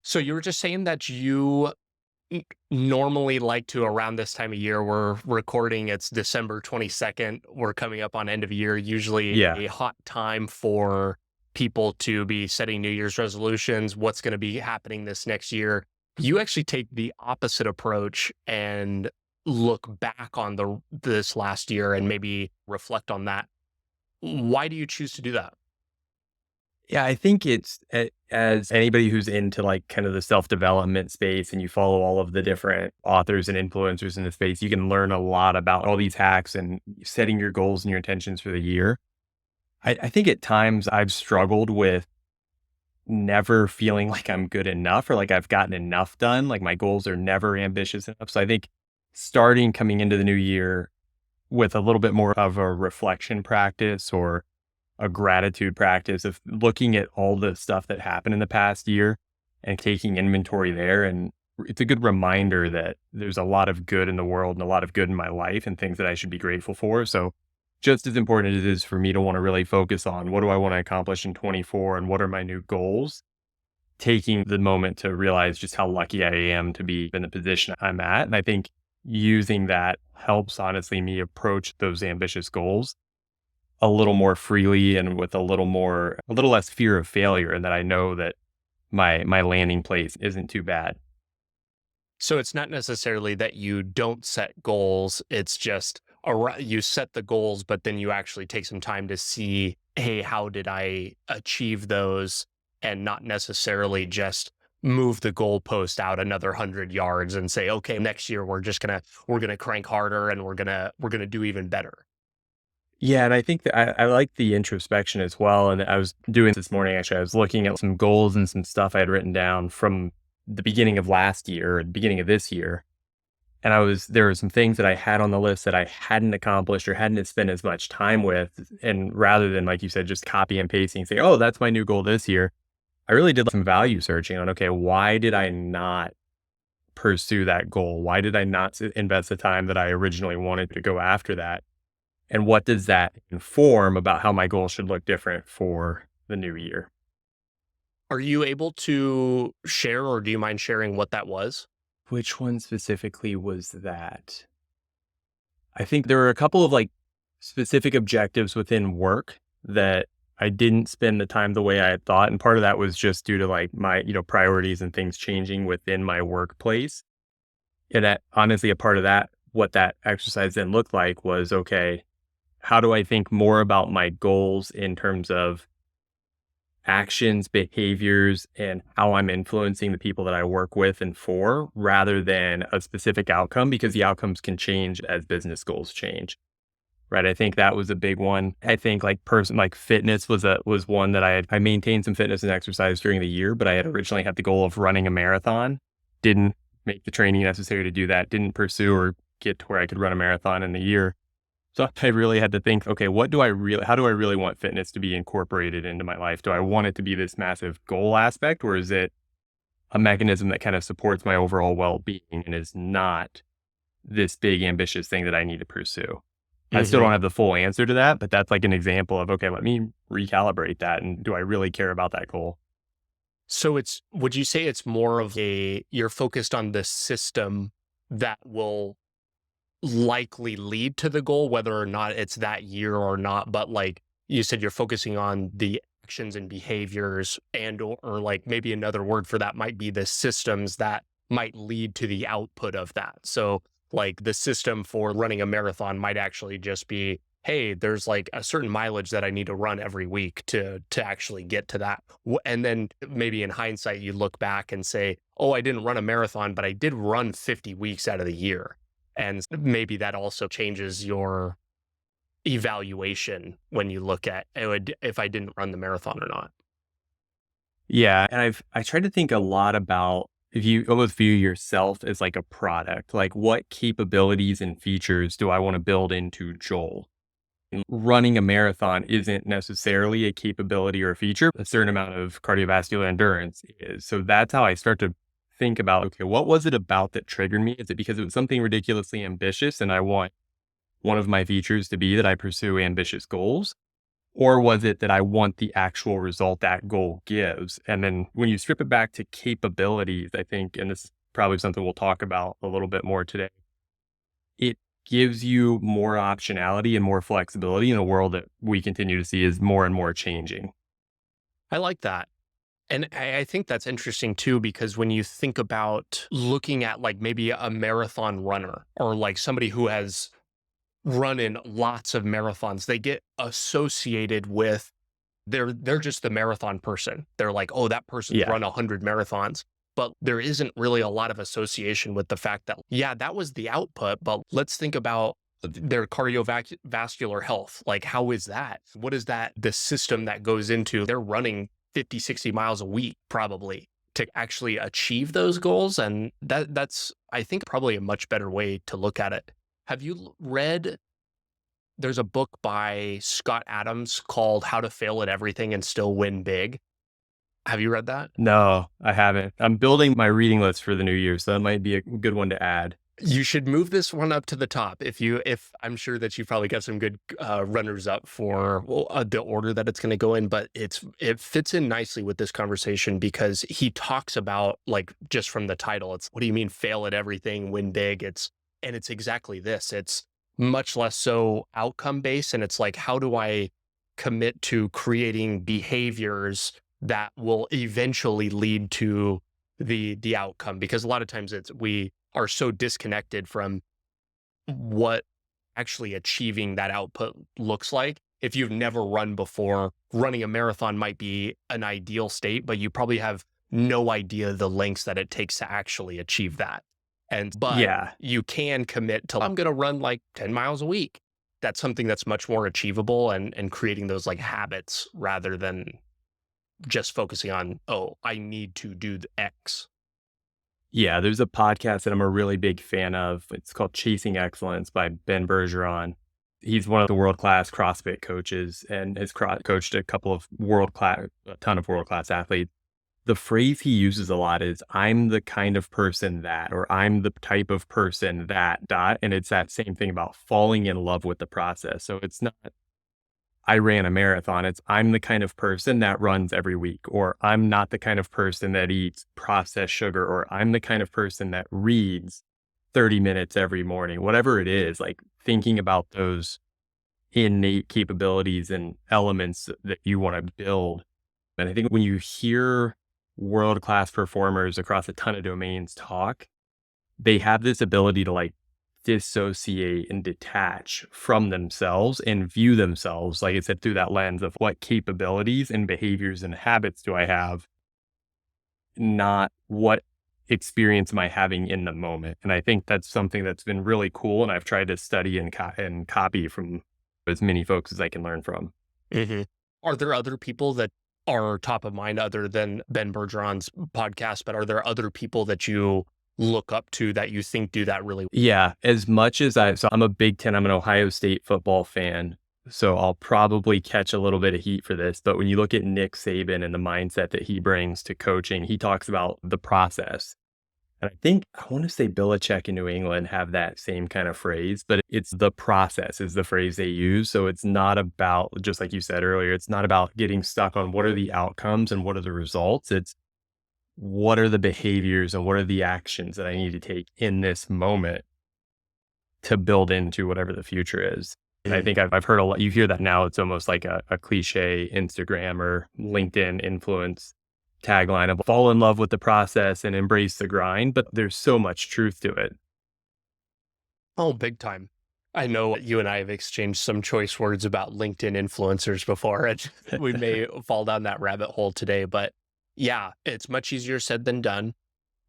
So you were just saying that you normally like to around this time of year, we're recording, it's December 22nd. We're coming up on end of year, usually Yeah. a hot time for people to be setting New Year's resolutions, what's going to be happening this next year. You actually take the opposite approach and look back on this last year and maybe reflect on that. Why do you choose to do that? Yeah, I think as anybody who's into like kind of the self-development space and you follow all of the different authors and influencers in the space, you can learn a lot about all these hacks and setting your goals and your intentions for the year. I think at times I've struggled with never feeling like I'm good enough or like I've gotten enough done. Like my goals are never ambitious enough. So I think starting coming into the new year with a little bit more of a reflection practice or a gratitude practice of looking at all the stuff that happened in the past year and taking inventory there. And it's a good reminder that there's a lot of good in the world and a lot of good in my life and things that I should be grateful for. So just as important as it is for me to want to really focus on what do I want to accomplish in 24 and what are my new goals, taking the moment to realize just how lucky I am to be in the position I'm at. And I think using that helps honestly me approach those ambitious goals a little more freely and with a little less fear of failure, and that I know that my landing place isn't too bad. So it's not necessarily that you don't set goals. It's just you set the goals, but then you actually take some time to see, hey, how did I achieve those? And not necessarily just move the goalpost out another 100 yards and say, okay, next year we're gonna crank harder and we're gonna do even better. Yeah, and I think that I like the introspection as well. And I was doing this morning actually. I was looking at some goals and some stuff I had written down from the beginning of last year or the beginning of this year. And there were some things that I had on the list that I hadn't accomplished or hadn't spent as much time with. And rather than, like you said, just copy and pasting, say, oh, that's my new goal this year, I really did some value searching on, okay, why did I not pursue that goal? Why did I not invest the time that I originally wanted to go after that? And what does that inform about how my goals should look different for the new year? Are you able to share, or do you mind sharing what that was? Which one specifically was that? I think there were a couple of like specific objectives within work that I didn't spend the time the way I had thought. And part of that was just due to like my, priorities and things changing within my workplace. And that honestly, a part of that, what that exercise then looked like was, okay, how do I think more about my goals in terms of actions, behaviors, and how I'm influencing the people that I work with and for, rather than a specific outcome, because the outcomes can change as business goals change. Right. I think that was a big one. I think like fitness was one that I maintained some fitness and exercise during the year, but I had originally had the goal of running a marathon. Didn't make the training necessary to do that. Didn't pursue or get to where I could run a marathon in the year. So I really had to think, okay, how do I really want fitness to be incorporated into my life? Do I want it to be this massive goal aspect, or is it a mechanism that kind of supports my overall well-being and is not this big ambitious thing that I need to pursue? I still hmm don't have the full answer to that, but that's like an example of, okay, let me recalibrate that. And do I really care about that goal? So would you say it's more of you're focused on the system that will likely lead to the goal, whether or not it's that year or not, but like you said, you're focusing on the actions and behaviors or like maybe another word for that might be the systems that might lead to the output of that. So like the system for running a marathon might actually just be, hey, there's like a certain mileage that I need to run every week to actually get to that. And then maybe in hindsight you look back and say, oh, I didn't run a marathon, but I did run 50 weeks out of the year. And maybe that also changes your evaluation when you look at if I didn't run the marathon or not. Yeah. And I tried to think a lot about if you almost view yourself as like a product, like what capabilities and features do I want to build into Joel? And running a marathon isn't necessarily a capability or a feature. A certain amount of cardiovascular endurance is. So that's how I start to think about, okay, what was it about that triggered me? Is it because it was something ridiculously ambitious and I want one of my features to be that I pursue ambitious goals? Or was it that I want the actual result that goal gives? And then when you strip it back to capabilities, I think, and this is probably something we'll talk about a little bit more today, it gives you more optionality and more flexibility in a world that we continue to see is more and more changing. I like that. And I think that's interesting too, because when you think about looking at like maybe a marathon runner or like somebody who has run in lots of marathons, they get associated with they're just the marathon person. They're like, oh, that person's Yeah. run 100 marathons. But there isn't really a lot of association with the fact that, yeah, that was the output. But let's think about their cardiovascular health. Like, how is that? What is that? The system that goes into they're running 50, 60 miles a week, probably to actually achieve those goals. And that's, I think, probably a much better way to look at it. Have you read there's a book by Scott Adams called How to Fail at Everything and Still Win Big. Have you read that? No, I haven't. I'm building my reading list for the new year, so that might be a good one to add. You should move this one up to the top. If I'm sure that you probably got some good runners up for the order that it's going to go in, but it fits in nicely with this conversation because he talks about like just from the title, it's what do you mean fail at everything, win big? It's exactly this. It's much less so outcome based, and it's like how do I commit to creating behaviors that will eventually lead to the outcome? Because a lot of times we are so disconnected from what actually achieving that output looks like. If you've never run before, running a marathon might be an ideal state, but you probably have no idea the lengths that it takes to actually achieve that. But Yeah. you can commit to I'm going to run like 10 miles a week. That's something that's much more achievable and creating those like habits rather than just focusing on, oh, I need to do the X. Yeah, there's a podcast that I'm a really big fan of. It's called Chasing Excellence by Ben Bergeron. He's one of the world-class CrossFit coaches and has coached a couple of a ton of world-class athletes. The phrase he uses a lot is, I'm the kind of person that, or I'm the type of person that, dot. And it's that same thing about falling in love with the process. So it's not, I ran a marathon. It's I'm the kind of person that runs every week, or I'm not the kind of person that eats processed sugar, or I'm the kind of person that reads 30 minutes every morning, whatever it is, like thinking about those innate capabilities and elements that you want to build. And I think when you hear world-class performers across a ton of domains talk, they have this ability to like dissociate and detach from themselves and view themselves, like I said, through that lens of what capabilities and behaviors and habits do I have, not what experience am I having in the moment. And I think that's something that's been really cool. And I've tried to study and copy from as many folks as I can learn from. Mhm. Are there other people that are top of mind other than Ben Bergeron's podcast, but are there other people that you look up to that you think do that really Yeah, as much as so I'm a Big Ten, I'm an Ohio State football fan. So I'll probably catch a little bit of heat for this. But when you look at Nick Saban and the mindset that he brings to coaching, he talks about the process. And I think I want to say Belichick in New England have that same kind of phrase, but it's the process is the phrase they use. So it's not about, just like you said earlier, it's not about getting stuck on what are the outcomes and what are the results. It's what are the behaviors and what are the actions that I need to take in this moment to build into whatever the future is. And I Mm. think I've heard a lot, you hear that now, it's almost like a cliche Instagram or LinkedIn influence tagline of fall in love with the process and embrace the grind, but there's so much truth to it. Oh, big time. I know you and I have exchanged some choice words about LinkedIn influencers before, and we may fall down that rabbit hole today. But yeah, it's much easier said than done.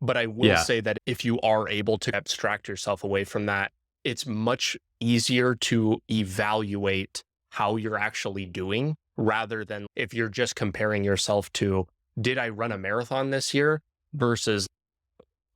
But I will Yeah. say that if you are able to abstract yourself away from that, it's much easier to evaluate how you're actually doing rather than if you're just comparing yourself to, did I run a marathon this year versus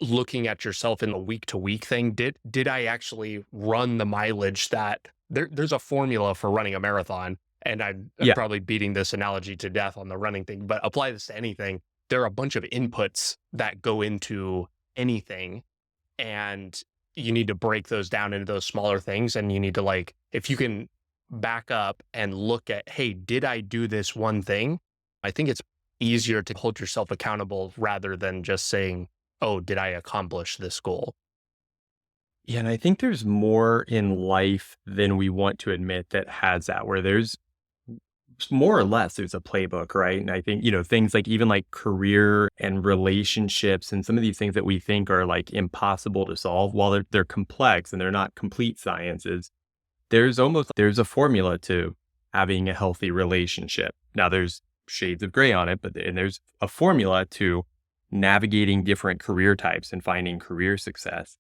looking at yourself in the week to week thing. Did I actually run the mileage that there's a formula for running a marathon? And I'm Yeah. probably beating this analogy to death on the running thing, but apply this to anything. There are a bunch of inputs that go into anything, and you need to break those down into those smaller things. And you need to like, if you can back up and look at, hey, did I do this one thing? I think it's easier to hold yourself accountable rather than just saying, oh, did I accomplish this goal? Yeah, and I think there's more in life than we want to admit that has that, where there's more or less there's a playbook, right? And I think, things like even like career and relationships and some of these things that we think are like impossible to solve, while they're complex and they're not complete sciences, there's a formula to having a healthy relationship. Now there's shades of gray on it, and there's a formula to navigating different career types and finding career success.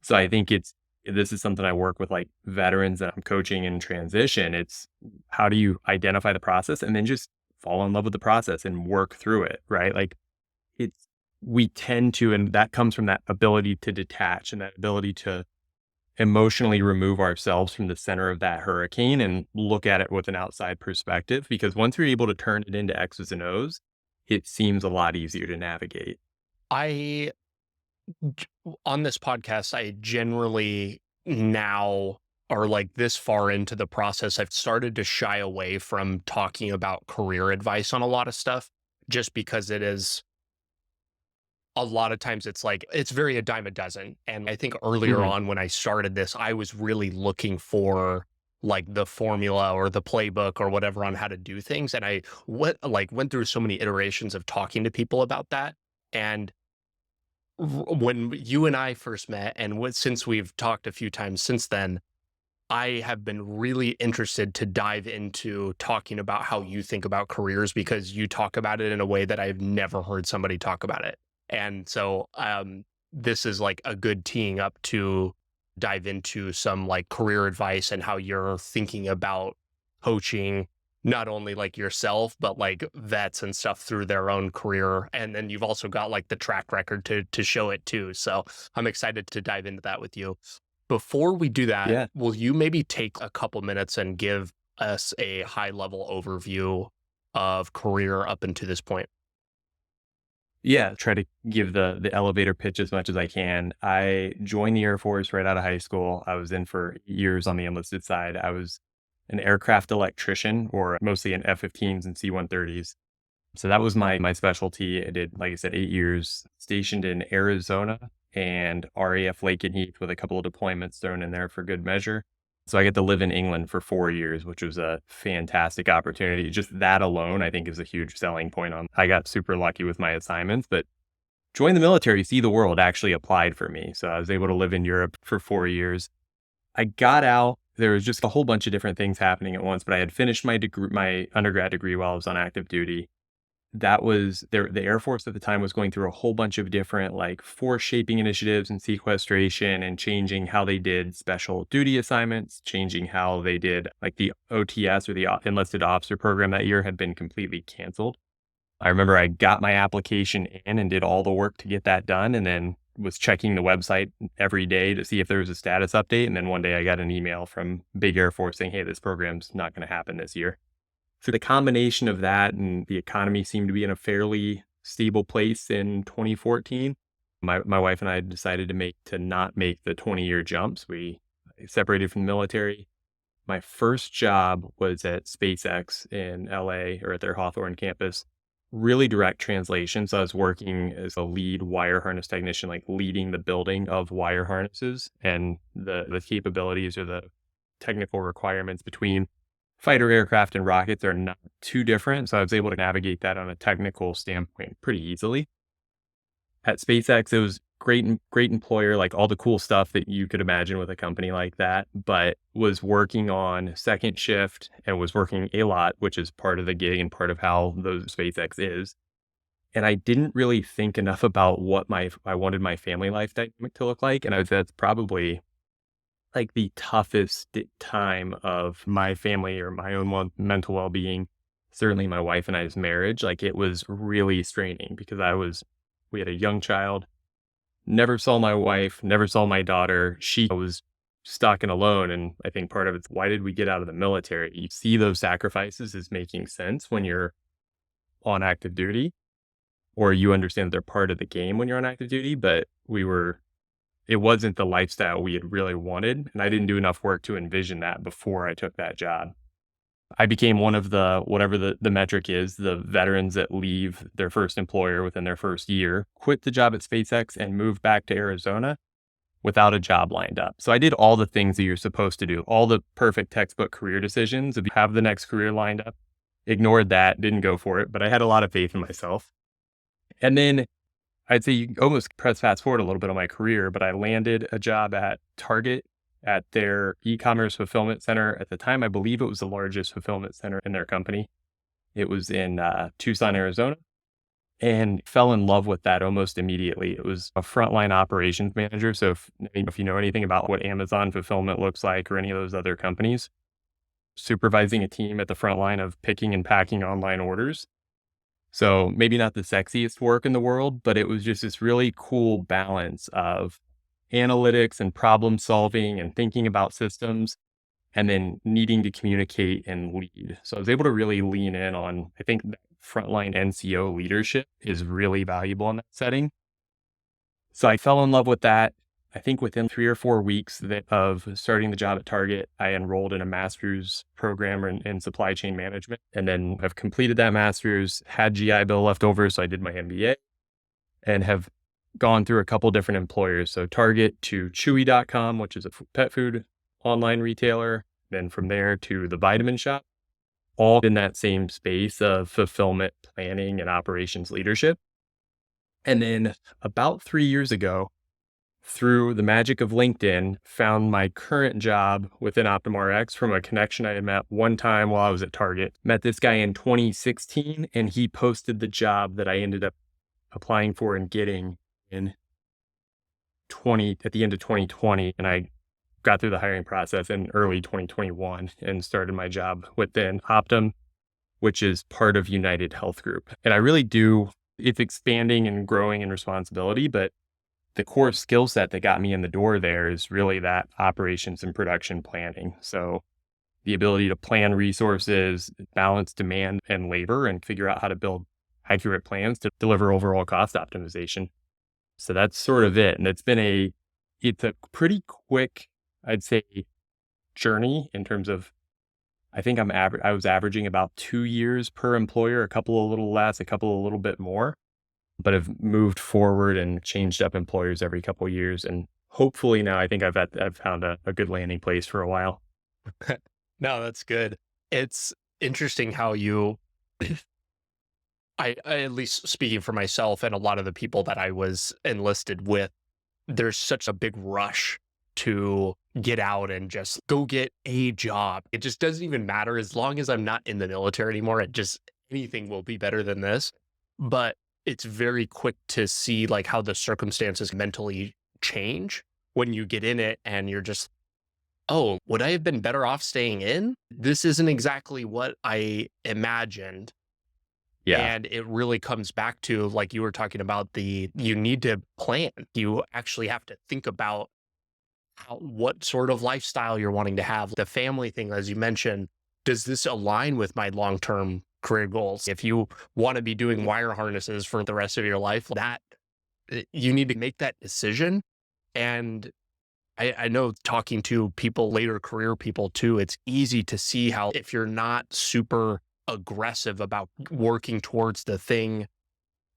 So I think this is something I work with like veterans that I'm coaching in transition. It's how do you identify the process and then just fall in love with the process and work through it, right? Like it's we tend to, and that comes from that ability to detach and that ability to emotionally remove ourselves from the center of that hurricane and look at it with an outside perspective. Because once you're able to turn it into X's and O's, it seems a lot easier to navigate. I on this podcast, I generally now are like this far into the process. I've started to shy away from talking about career advice on a lot of stuff just because it is a lot of times it's like it's very a dime a dozen. And I think earlier Mhm. on when I started this, I was really looking for like the formula or the playbook or whatever on how to do things. And went through so many iterations of talking to people about that. And when you and I first met, and since we've talked a few times since then, I have been really interested to dive into talking about how you think about careers because you talk about it in a way that I've never heard somebody talk about it. And so this is like a good teeing up to dive into some like career advice and how you're thinking about coaching not only like yourself but like vets and stuff through their own career, and then you've also got like the track record to show it too. So I'm excited to dive into that with you. Before we do that, Yeah. will you maybe take a couple minutes and give us a high level overview of career up until this point? Yeah, try to give the elevator pitch as much as I can. I joined the Air Force right out of high school. I was in for years on the enlisted side. I was an aircraft electrician, or mostly in F-15s and C-130s. So that was my specialty. I did, like I said, 8 years stationed in Arizona and RAF Lake and Heath with a couple of deployments thrown in there for good measure. So I get to live in England for 4 years, which was a fantastic opportunity. Just that alone, I think, is a huge selling point on. I got super lucky with my assignments, but join the military, see the world actually applied for me. So I was able to live in Europe for 4 years. I got out. There was just a whole bunch of different things happening at once, but I had finished my undergrad degree while I was on active duty. That was there. The Air Force at the time was going through a whole bunch of different like force shaping initiatives and sequestration and changing how they did special duty assignments, changing how they did like the OTS or the enlisted officer program that year had been completely canceled. I remember I got my application in and did all the work to get that done, and then was checking the website every day to see if there was a status update. And then one day I got an email from Big Air Force saying, "Hey, this program's not going to happen this year." So the combination of that and the economy seemed to be in a fairly stable place in 2014. My wife and I decided to not make the 20-year jumps. We separated from the military. My first job was at SpaceX in LA, or at their Hawthorne campus. Really direct translation. So I was working as a lead wire harness technician, like leading the building of wire harnesses, and the capabilities or the technical requirements between fighter aircraft and rockets are not too different. So I was able to navigate that on a technical standpoint pretty easily. At SpaceX, it was great employer, like all the cool stuff that you could imagine with a company like that, but was working on second shift and was working a lot, which is part of the gig and part of how those SpaceX is. And I didn't really think enough about what I wanted my family life dynamic to look like. And that's probably like the toughest time of my family or my own mental well-being. Certainly my wife and I's marriage, like it was really straining because we had a young child, never saw my wife, never saw my daughter. She was stuck and alone. And I think part of it's why did we get out of the military? You see those sacrifices as making sense when you're on active duty, or you understand that they're part of the game when you're on active duty. But we were it wasn't the lifestyle we had really wanted. And I didn't do enough work to envision that before I took that job. I became one of the, whatever the metric is, the veterans that leave their first employer within their first year, quit the job at SpaceX and moved back to Arizona without a job lined up. So I did all the things that you're supposed to do, all the perfect textbook career decisions. If you have the next career lined up, ignored that, didn't go for it, but I had a lot of faith in myself. And then I'd say you almost press fast forward a little bit on my career, but I landed a job at Target at their e-commerce fulfillment center. At the time, I believe it was the largest fulfillment center in their company. It was in Tucson, Arizona, and fell in love with that almost immediately. It was a frontline operations manager. So if you know anything about what Amazon fulfillment looks like or any of those other companies, supervising a team at the front line of picking and packing online orders. So maybe not the sexiest work in the world, but it was just this really cool balance of analytics and problem solving and thinking about systems and then needing to communicate and lead. So I was able to really lean in on, I think that frontline NCO leadership is really valuable in that setting. So I fell in love with that. I think within 3 or 4 weeks of starting the job at Target, I enrolled in a master's program in supply chain management, and then have completed that master's, had GI Bill left over, so I did my MBA, and have gone through a couple different employers. So Target to Chewy.com, which is a pet food online retailer, then from there to the Vitamin Shop, all in that same space of fulfillment planning and operations leadership. And then about 3 years ago, through the magic of LinkedIn, found my current job within OptumRx from a connection I had met one time while I was at Target. Met this guy in 2016, and he posted the job that I ended up applying for and getting at the end of 2020. And I got through the hiring process in early 2021 and started my job within Optum, which is part of United Health Group. And I really do, it's expanding and growing in responsibility, but the core skill set that got me in the door there is really that operations and production planning. So the ability to plan resources, balance demand and labor, and figure out how to build accurate plans to deliver overall cost optimization. So that's sort of it. And it's a pretty quick, I'd say, journey in terms of, I think I was averaging about 2 years per employer, a couple a little less, a couple a little bit more, but have moved forward and changed up employers every couple of years. And hopefully now I think I've found a good landing place for a while. No, that's good. It's interesting how you, I at least speaking for myself and a lot of the people that I was enlisted with, there's such a big rush to get out and just go get a job. It just doesn't even matter as long as I'm not in the military anymore. Anything will be better than this. But it's very quick to see like how the circumstances mentally change when you get in it and you're just, oh, would I have been better off staying in? This isn't exactly what I imagined. Yeah. And it really comes back to, like you were talking about, you need to plan. You actually have to think about what sort of lifestyle you're wanting to have. The family thing, as you mentioned, does this align with my long-term career goals? If you want to be doing wire harnesses for the rest of your life, you need to make that decision. And I know talking to people, later career people too, it's easy to see how if you're not super aggressive about working towards the thing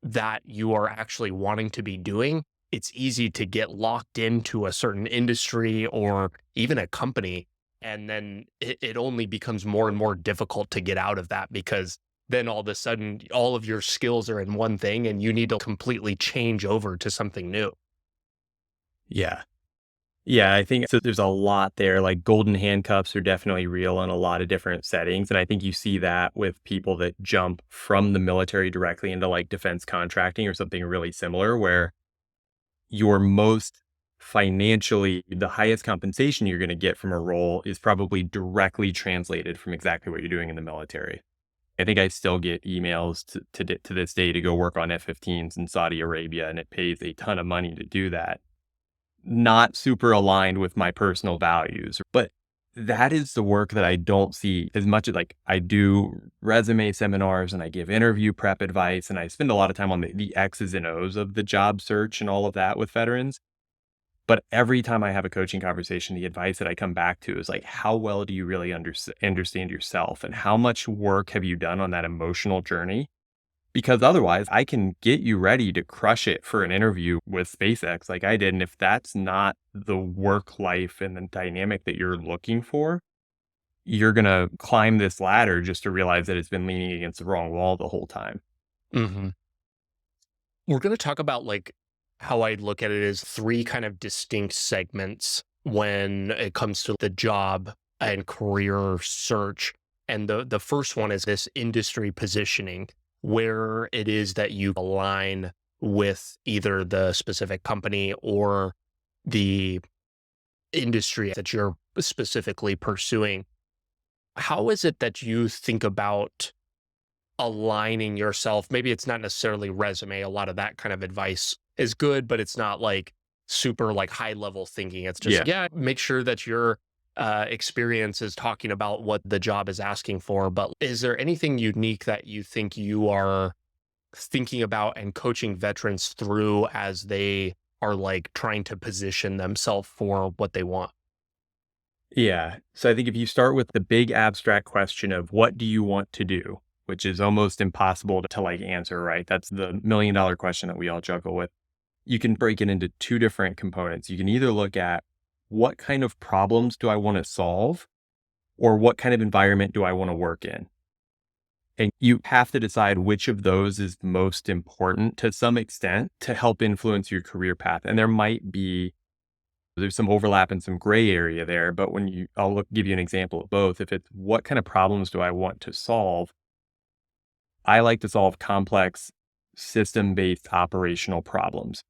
that you are actually wanting to be doing, it's easy to get locked into a certain industry or even a company. And then it only becomes more and more difficult to get out of that, because then all of a sudden, all of your skills are in one thing and you need to completely change over to something new. Yeah. Yeah, I think so. There's a lot there. Like golden handcuffs are definitely real in a lot of different settings. And I think you see that with people that jump from the military directly into like defense contracting or something really similar, where your most financially, the highest compensation you're going to get from a role is probably directly translated from exactly what you're doing in the military. I think I still get emails to this day to go work on F-15s in Saudi Arabia, and it pays a ton of money to do that. Not super aligned with my personal values, but that is the work that I don't see as much as like I do resume seminars and I give interview prep advice and I spend a lot of time on the X's and O's of the job search and all of that with veterans. But every time I have a coaching conversation, the advice that I come back to is like, how well do you really understand yourself? And how much work have you done on that emotional journey? Because otherwise, I can get you ready to crush it for an interview with SpaceX like I did. And if that's not the work life and the dynamic that you're looking for, you're going to climb this ladder just to realize that it's been leaning against the wrong wall the whole time. Hmm. We're going to talk about like how I look at it as three kind of distinct segments when it comes to the job and career search. And the first one is this industry positioning, where it is that you align with either the specific company or the industry that you're specifically pursuing. How is it that you think about aligning yourself? Maybe it's not necessarily resume. A lot of that kind of advice is good, but it's not like super like high level thinking. It's just, Yeah. yeah, make sure that your experience is talking about what the job is asking for. But is there anything unique that you think you are thinking about and coaching veterans through as they are like trying to position themselves for what they want? Yeah. So I think if you start with the big abstract question of what do you want to do, which is almost impossible to like answer, right? That's the $1 million question that we all juggle with. You can break it into two different components. You can either look at what kind of problems do I want to solve or what kind of environment do I want to work in? And you have to decide which of those is most important to some extent to help influence your career path. And there's some overlap and some gray area there, but give you an example of both. If it's what kind of problems do I want to solve? I like to solve complex system-based operational problems.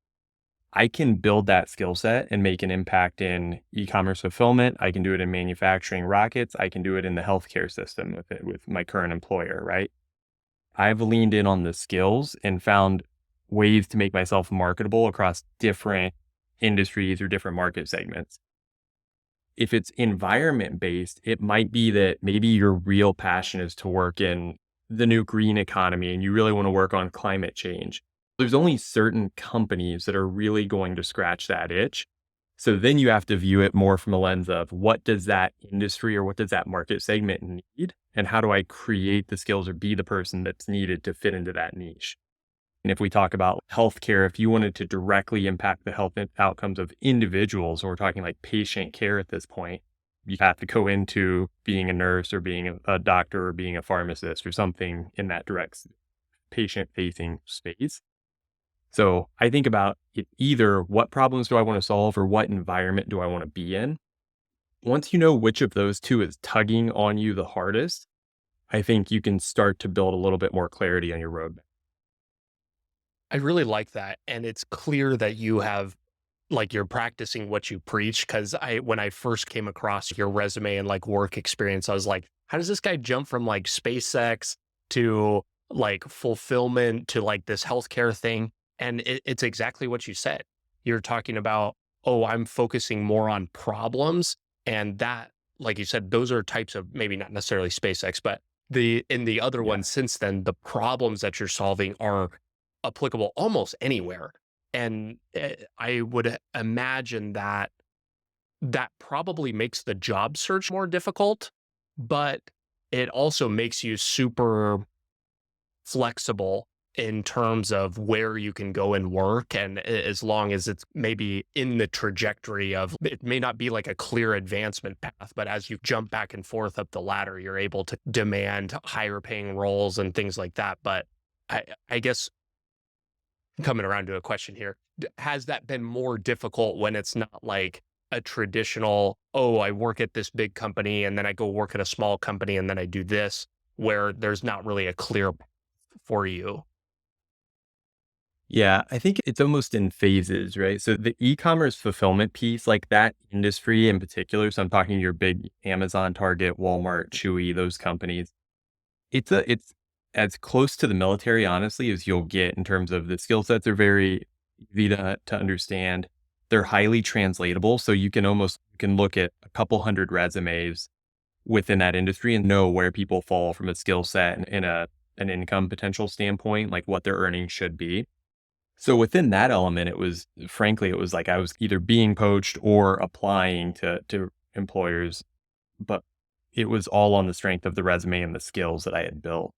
I can build that skill set and make an impact in e-commerce fulfillment. I can do it in manufacturing rockets. I can do it in the healthcare system with my current employer, right? I've leaned in on the skills and found ways to make myself marketable across different industries or different market segments. If it's environment based, it might be that maybe your real passion is to work in the new green economy and you really want to work on climate change. There's only certain companies that are really going to scratch that itch. So then you have to view it more from a lens of what does that industry or what does that market segment need? And how do I create the skills or be the person that's needed to fit into that niche? And if we talk about healthcare, if you wanted to directly impact the health outcomes of individuals, or we're talking like patient care at this point, you have to go into being a nurse or being a doctor or being a pharmacist or something in that direct patient facing space. So I think about it either what problems do I want to solve or what environment do I want to be in? Once you know which of those two is tugging on you the hardest, I think you can start to build a little bit more clarity on your roadmap. I really like that. And it's clear that you have like you're practicing what you preach. Cause when I first came across your resume and like work experience, I was like, how does this guy jump from like SpaceX to like fulfillment to like this healthcare thing? And it's exactly what you said. You're talking about, oh, I'm focusing more on problems. And that, like you said, those are types of maybe not necessarily SpaceX, but in the other Yeah. ones since then, the problems that you're solving are applicable almost anywhere. And I would imagine that that probably makes the job search more difficult, but it also makes you super flexible in terms of where you can go and work. And as long as it's maybe in the trajectory of it may not be like a clear advancement path, but as you jump back and forth up the ladder, you're able to demand higher paying roles and things like that. But I guess coming around to a question here. Has that been more difficult when it's not like a traditional, oh, I work at this big company and then I go work at a small company and then I do this, where there's not really a clear path for you? Yeah, I think it's almost in phases, right? So the e-commerce fulfillment piece, like that industry in particular, so I'm talking your big Amazon, Target, Walmart, Chewy, those companies. It's as close to the military, honestly, as you'll get in terms of the skill sets are very easy to understand. They're highly translatable, so you can look at a couple hundred resumes within that industry and know where people fall from a skill set and in an income potential standpoint, like what their earnings should be. So within that element, it was frankly, it was like I was either being poached or applying to employers, but it was all on the strength of the resume and the skills that I had built.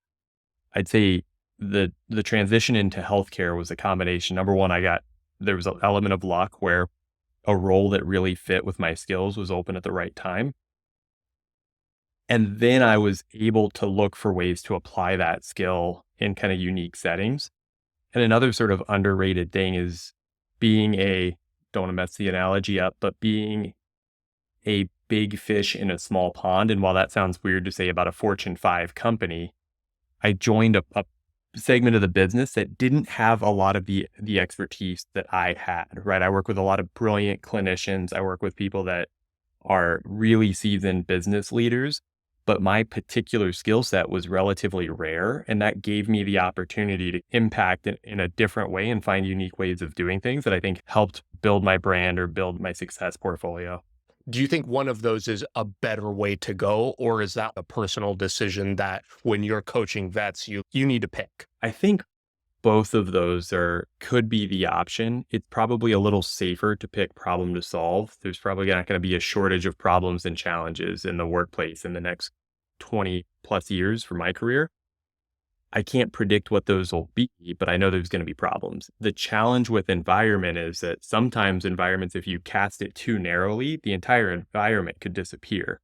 I'd say the transition into healthcare was a combination. Number one, there was an element of luck where a role that really fit with my skills was open at the right time. And then I was able to look for ways to apply that skill in kind of unique settings. And another sort of underrated thing is being don't want to mess the analogy up, but being a big fish in a small pond. And while that sounds weird to say about a Fortune 5 company, I joined a segment of the business that didn't have a lot of the expertise that I had, right? I work with a lot of brilliant clinicians. I work with people that are really seasoned business leaders, but my particular skill set was relatively rare. And that gave me the opportunity to impact it in a different way and find unique ways of doing things that I think helped build my brand or build my success portfolio. Do you think one of those is a better way to go, or is that a personal decision that when you're coaching vets, you need to pick? I think both of those could be the option. It's probably a little safer to pick problem to solve. There's probably not going to be a shortage of problems and challenges in the workplace in the next 20 plus years for my career. I can't predict what those will be, but I know there's going to be problems. The challenge with environment is that sometimes environments, if you cast it too narrowly, the entire environment could disappear,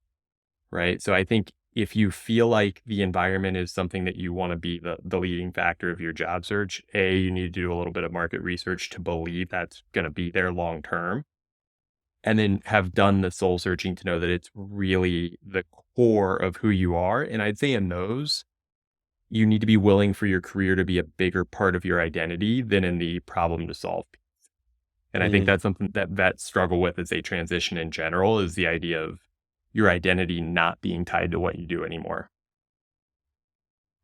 right? So I think if you feel like the environment is something that you want to be the leading factor of your job search, you need to do a little bit of market research to believe that's going to be there long term. And then have done the soul searching to know that it's really the core of who you are. And I'd say in those, you need to be willing for your career to be a bigger part of your identity than in the problem to solve. And I think Mm. that's something that vets struggle with as they transition in general, is the idea of your identity not being tied to what you do anymore.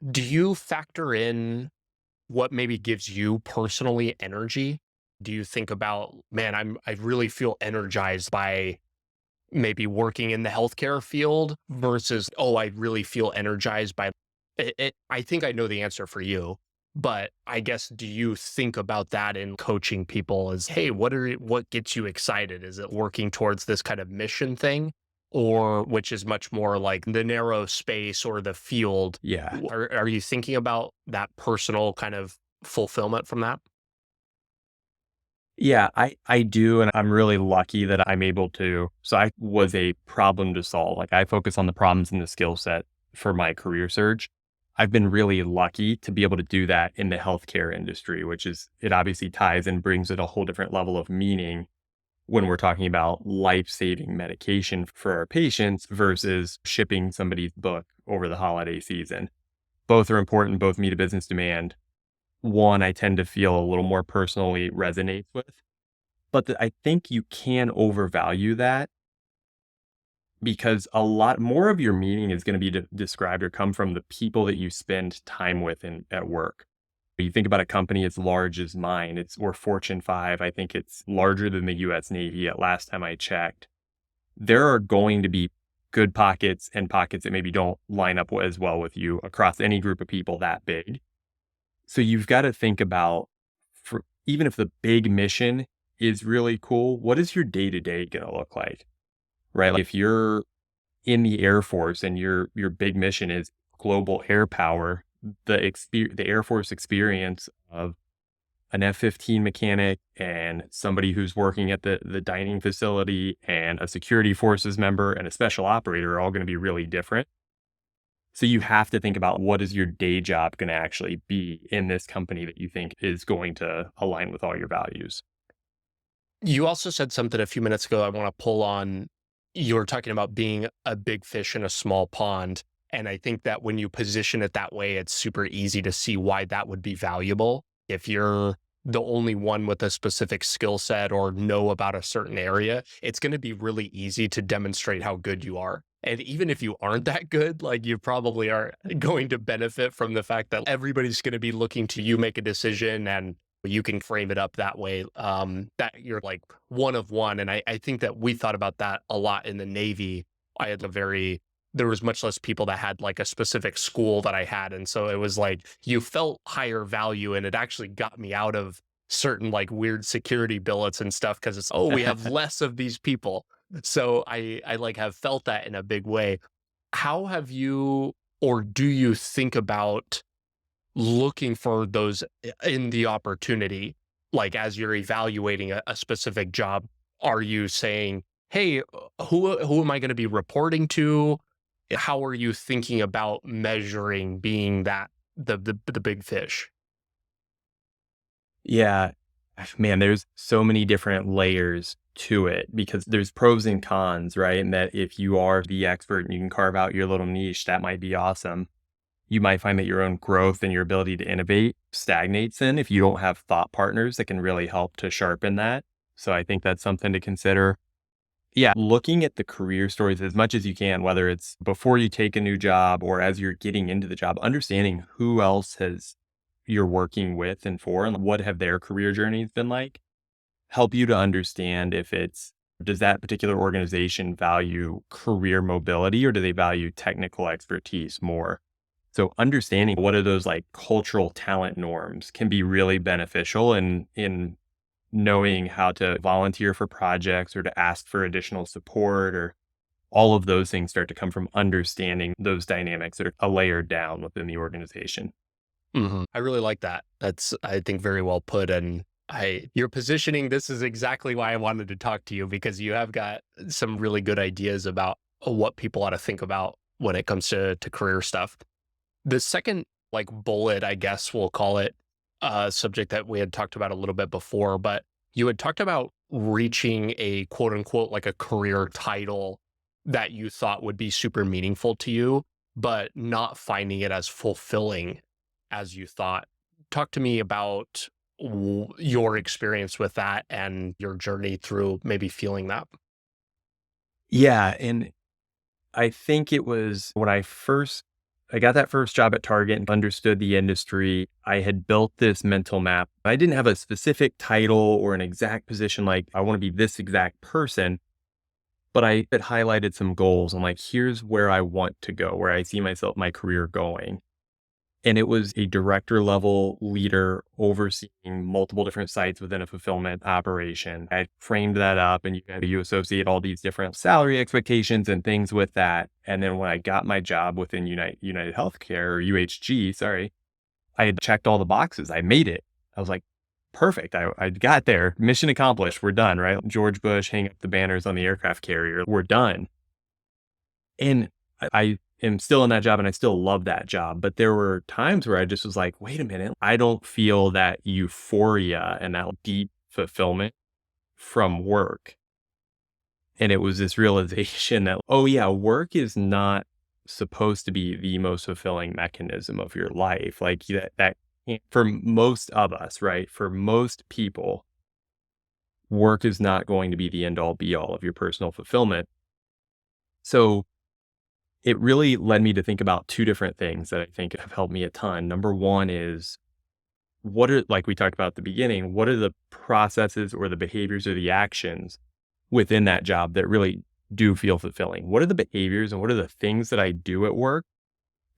Do you factor in what maybe gives you personally energy? Do you think about, man, I really feel energized by maybe working in the healthcare field versus, oh, I really feel energized by I think I know the answer for you, but I guess do you think about that in coaching people as, hey, what gets you excited? Is it working towards this kind of mission thing? Or which is much more like the narrow space or the field? Yeah. Are you thinking about that personal kind of fulfillment from that? Yeah, I do. And I'm really lucky that I'm able to. So I was a problem to solve. Like I focus on the problems and the skill set for my career search. I've been really lucky to be able to do that in the healthcare industry, it obviously ties and brings it a whole different level of meaning when we're talking about life-saving medication for our patients versus shipping somebody's book over the holiday season. Both are important, both meet a business demand. One, I tend to feel a little more personally resonates with, but I think you can overvalue that because a lot more of your meaning is going to be described or come from the people that you spend time with at work. You think about a company as large as mine, we're Fortune 5. I think it's larger than the US Navy at last time I checked. There are going to be good pockets and pockets that maybe don't line up as well with you across any group of people that big. So you've got to think about, even if the big mission is really cool, what is your day to day going to look like? Right? Like if you're in the Air Force and your big mission is global air power, the Air Force experience of an F-15 mechanic and somebody who's working at the dining facility and a security forces member and a special operator are all going to be really different. So you have to think about, what is your day job going to actually be in this company that you think is going to align with all your values? You also said something a few minutes ago I want to pull on. You were talking about being a big fish in a small pond. And I think that when you position it that way, it's super easy to see why that would be valuable. If you're the only one with a specific skill set or know about a certain area, it's going to be really easy to demonstrate how good you are. And even if you aren't that good, like you probably are going to benefit from the fact that everybody's going to be looking to you make a decision, and you can frame it up that way, that you're like one of one. And I think that we thought about that a lot in the Navy. I had there was much less people that had like a specific school that I had. And so it was like you felt higher value, and it actually got me out of certain like weird security billets and stuff because it's, oh, we have less of these people. So I like have felt that in a big way. How have you, or do you think about looking for those in the opportunity? Like as you're evaluating a specific job, are you saying, hey, who am I going to be reporting to? How are you thinking about measuring being that the big fish? Yeah. Man, there's so many different layers to it because there's pros and cons, right? And that if you are the expert and you can carve out your little niche, that might be awesome. You might find that your own growth and your ability to innovate stagnates in if you don't have thought partners that can really help to sharpen that. So I think that's something to consider. Yeah, looking at the career stories as much as you can, whether it's before you take a new job or as you're getting into the job, understanding who else has you're working with and for and what have their career journeys been like, help you to understand if it's does that particular organization value career mobility or do they value technical expertise more? So understanding what are those like cultural talent norms can be really beneficial in knowing how to volunteer for projects or to ask for additional support or all of those things start to come from understanding those dynamics that are a layer down within the organization. I really like that. That's, I think, very well put. And your positioning, this is exactly why I wanted to talk to you because you have got some really good ideas about what people ought to think about when it comes to career stuff. The second, like, bullet, I guess we'll call it, subject that we had talked about a little bit before, but you had talked about reaching a quote unquote like a career title that you thought would be super meaningful to you, but not finding it as fulfilling as you thought. Talk to me about your experience with that and your journey through maybe feeling that. Yeah, and I think it was when I got that first job at Target and understood the industry, I had built this mental map. I didn't have a specific title or an exact position like I want to be this exact person, but I had highlighted some goals. I'm like, here's where I want to go, where I see myself my career going. And it was a director level leader overseeing multiple different sites within a fulfillment operation. I framed that up and you associate all these different salary expectations and things with that. And then when I got my job within United Healthcare or UHG, sorry, I had checked all the boxes. I made it. I was like, perfect. I got there. Mission accomplished. We're done, right? George Bush, hang up the banners on the aircraft carrier. We're done. And I am still in that job and I still love that job. But there were times where I just was like, wait a minute, I don't feel that euphoria and that deep fulfillment from work. And it was this realization that, oh, yeah, work is not supposed to be the most fulfilling mechanism of your life. Like that for most of us, right? For most people, work is not going to be the end all be all of your personal fulfillment. So it really led me to think about two different things that I think have helped me a ton. Number one is what are, like we talked about at the beginning, what are the processes or the behaviors or the actions within that job that really do feel fulfilling? What are the behaviors and what are the things that I do at work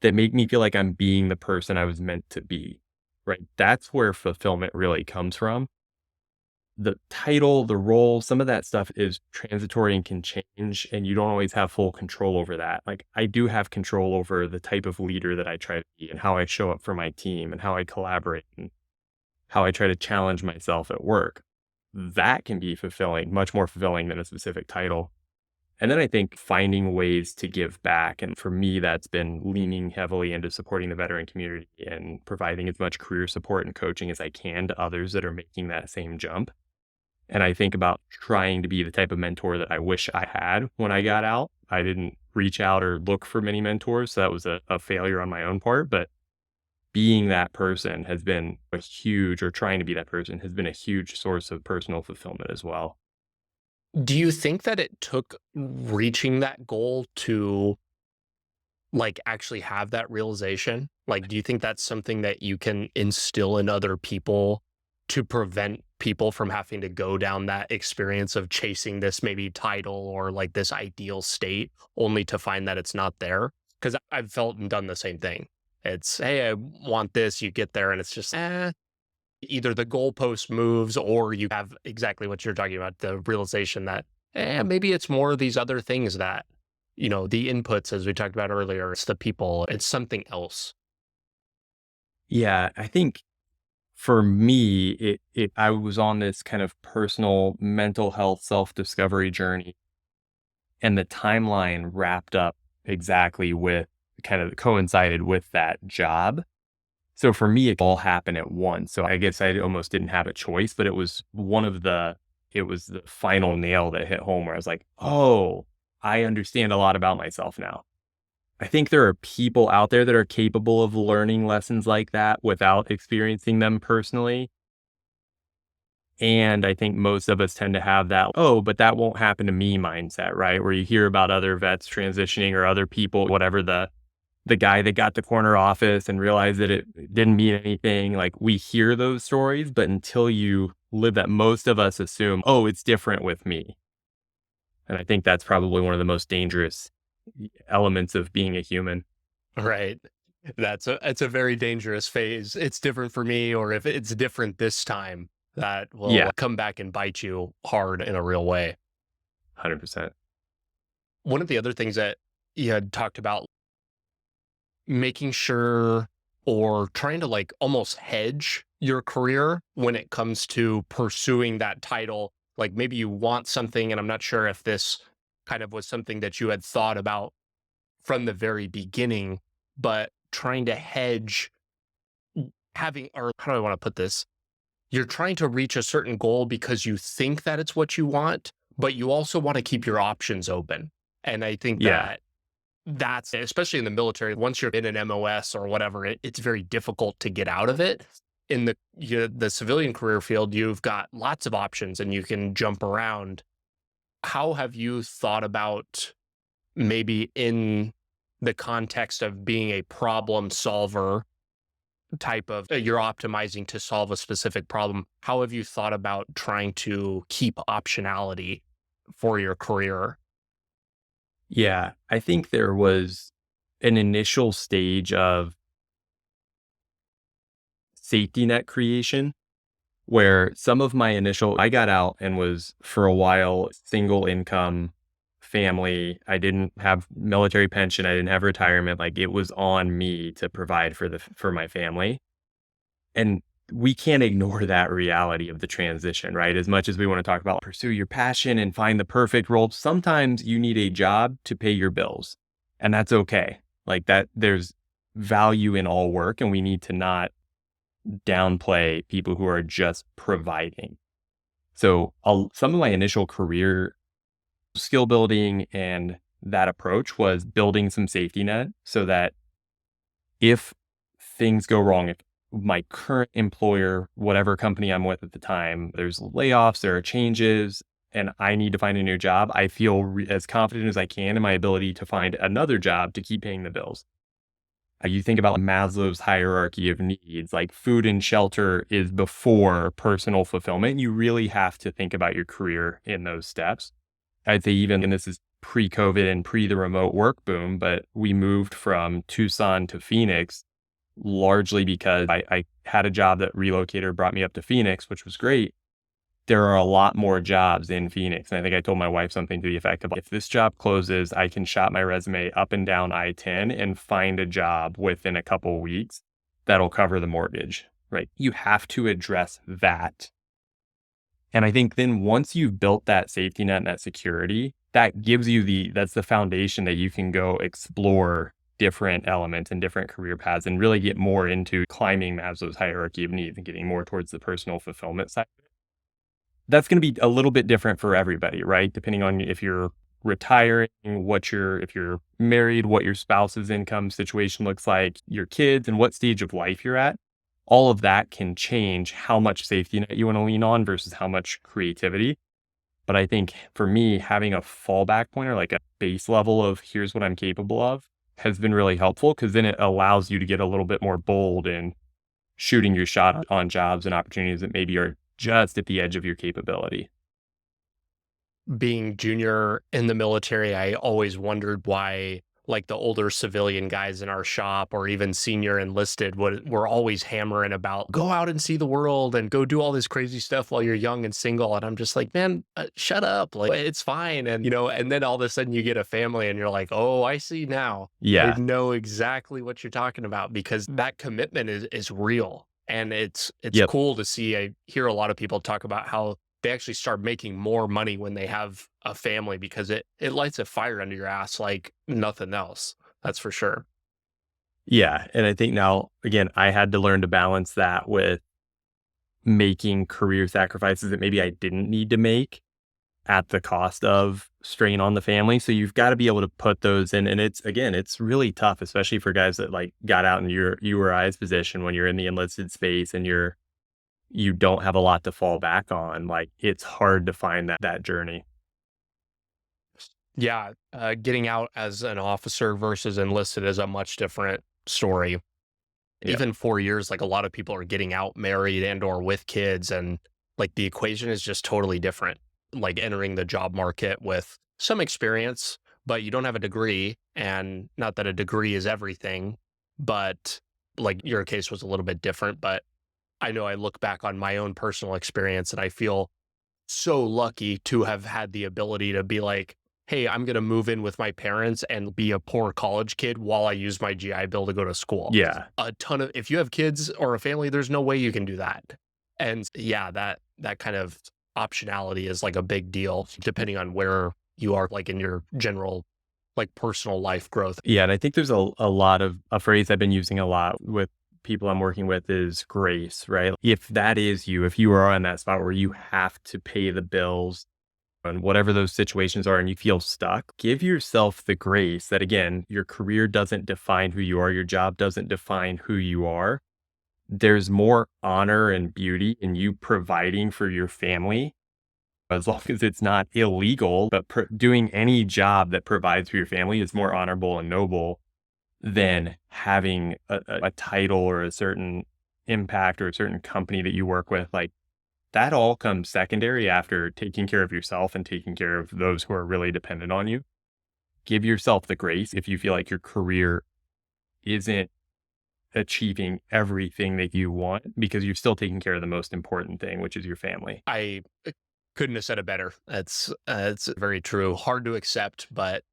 that make me feel like I'm being the person I was meant to be? Right. That's where fulfillment really comes from. The title, the role, some of that stuff is transitory and can change, and you don't always have full control over that. Like, I do have control over the type of leader that I try to be and how I show up for my team and how I collaborate and how I try to challenge myself at work. That can be fulfilling, much more fulfilling than a specific title. And then I think finding ways to give back. And for me, that's been leaning heavily into supporting the veteran community and providing as much career support and coaching as I can to others that are making that same jump. And I think about trying to be the type of mentor that I wish I had when I got out. I didn't reach out or look for many mentors. So that was a failure on my own part. But being that person has been a huge, or trying to be that person has been a huge source of personal fulfillment as well. Do you think that it took reaching that goal to like actually have that realization? Like, do you think that's something that you can instill in other people to prevent people from having to go down that experience of chasing this maybe title or like this ideal state only to find that it's not there? Because I've felt and done the same thing. It's, hey, I want this. You get there and it's just, either the goalpost moves or you have exactly what you're talking about, the realization that maybe it's more of these other things that, the inputs, as we talked about earlier, it's the people, it's something else. Yeah, I think for me, I was on this kind of personal mental health self-discovery journey, and the timeline wrapped up exactly with kind of coincided with that job. So for me, it all happened at once. So I guess I almost didn't have a choice, but it was the final nail that hit home where I was like, oh, I understand a lot about myself now. I think there are people out there that are capable of learning lessons like that without experiencing them personally. And I think most of us tend to have that, oh, but that won't happen to me mindset, right? Where you hear about other vets transitioning or other people, whatever the guy that got the corner office and realized that it didn't mean anything. Like we hear those stories, but until you live that, most of us assume, oh, it's different with me. And I think that's probably one of the most dangerous elements of being a human. Right. It's a very dangerous phase. It's different for me, or if it's different this time, that will Yeah, come back and bite you hard in a real way. 100%. One of the other things that you had talked about, making sure or trying to like almost hedge your career when it comes to pursuing that title. Like maybe you want something, and I'm not sure if this kind of was something that you had thought about from the very beginning, but trying to hedge having, or how do I want to put this? You're trying to reach a certain goal because you think that it's what you want, but you also want to keep your options open. And I think Yeah. that that's especially in the military, once you're in an MOS or whatever, it's very difficult to get out of it. In the civilian career field, you've got lots of options and you can jump around. How have you thought about, maybe in the context of being a problem solver type of, you're optimizing to solve a specific problem, how have you thought about trying to keep optionality for your career? Yeah. I think there was an initial stage of safety net creation where some of my initial I got out and was for a while single income family. I didn't have military pension, I didn't have retirement, like it was on me to provide for my family. And we can't ignore that reality of the transition, right? As much as we want to talk about pursue your passion and find the perfect role, sometimes you need a job to pay your bills. And that's okay. Like that there's value in all work and we need to not downplay people who are just providing. So some of my initial career skill building and that approach was building some safety net so that if things go wrong, if my current employer, whatever company I'm with at the time, there's layoffs, there are changes, and I need to find a new job, I feel as confident as I can in my ability to find another job to keep paying the bills. You think about Maslow's hierarchy of needs, like food and shelter is before personal fulfillment. You really have to think about your career in those steps. I'd say even, and this is pre-COVID and pre the remote work boom, but we moved from Tucson to Phoenix largely because I had a job that relocator brought me up to Phoenix, which was great. There are a lot more jobs in Phoenix. And I think I told my wife something to the effect of, if this job closes, I can shop my resume up and down I-10 and find a job within a couple weeks that'll cover the mortgage, right? You have to address that. And I think then once you've built that safety net and that security, that gives you that's the foundation that you can go explore different elements and different career paths and really get more into climbing Maslow's hierarchy of needs and getting more towards the personal fulfillment side. That's going to be a little bit different for everybody, right? Depending on if you're retiring, if you're married, what your spouse's income situation looks like, your kids, and what stage of life you're at. All of that can change how much safety net you want to lean on versus how much creativity. But I think for me, having a fallback point or like a base level of here's what I'm capable of has been really helpful because then it allows you to get a little bit more bold in shooting your shot on jobs and opportunities that maybe are just at the edge of your capability. Being junior in the military, I always wondered why like the older civilian guys in our shop or even senior enlisted were always hammering about go out and see the world and go do all this crazy stuff while you're young and single. And I'm just like, man, shut up. Like, it's fine. And, and then all of a sudden you get a family and you're like, oh, I see now. I Yeah. know exactly what you're talking about because that commitment is real. And it's Yep. cool to see. I hear a lot of people talk about how they actually start making more money when they have a family because it lights a fire under your ass like nothing else. That's for sure. Yeah. And I think now, again, I had to learn to balance that with making career sacrifices that maybe I didn't need to make at the cost of strain on the family. So you've got to be able to put those in. And it's really tough, especially for guys that like got out in you or I's position when you're in the enlisted space and you don't have a lot to fall back on. Like it's hard to find that journey. Yeah, getting out as an officer versus enlisted is a much different story. Yeah. Even 4 years, like a lot of people are getting out married and or with kids, and like the equation is just totally different. Like entering the job market with some experience, but you don't have a degree, and not that a degree is everything, but like your case was a little bit different. But I know I look back on my own personal experience and I feel so lucky to have had the ability to be like, hey, I'm going to move in with my parents and be a poor college kid while I use my GI Bill to go to school. Yeah. If you have kids or a family, there's no way you can do that. And yeah, that kind of optionality is like a big deal depending on where you are, like in your general, like personal life growth. Yeah. And I think there's a lot of a phrase I've been using a lot with people I'm working with is grace, right? If that is you, if you are in that spot where you have to pay the bills and whatever those situations are and you feel stuck, give yourself the grace that again, your career doesn't define who you are, your job doesn't define who you are. There's more honor and beauty in you providing for your family as long as it's not illegal, but doing any job that provides for your family is more honorable and noble than having a title or a certain impact or a certain company that you work with. Like that all comes secondary after taking care of yourself and taking care of those who are really dependent on you. Give yourself the grace if you feel like your career isn't achieving everything that you want because you're still taking care of the most important thing, which is your family. I couldn't have said it better. It's very true. Hard to accept, but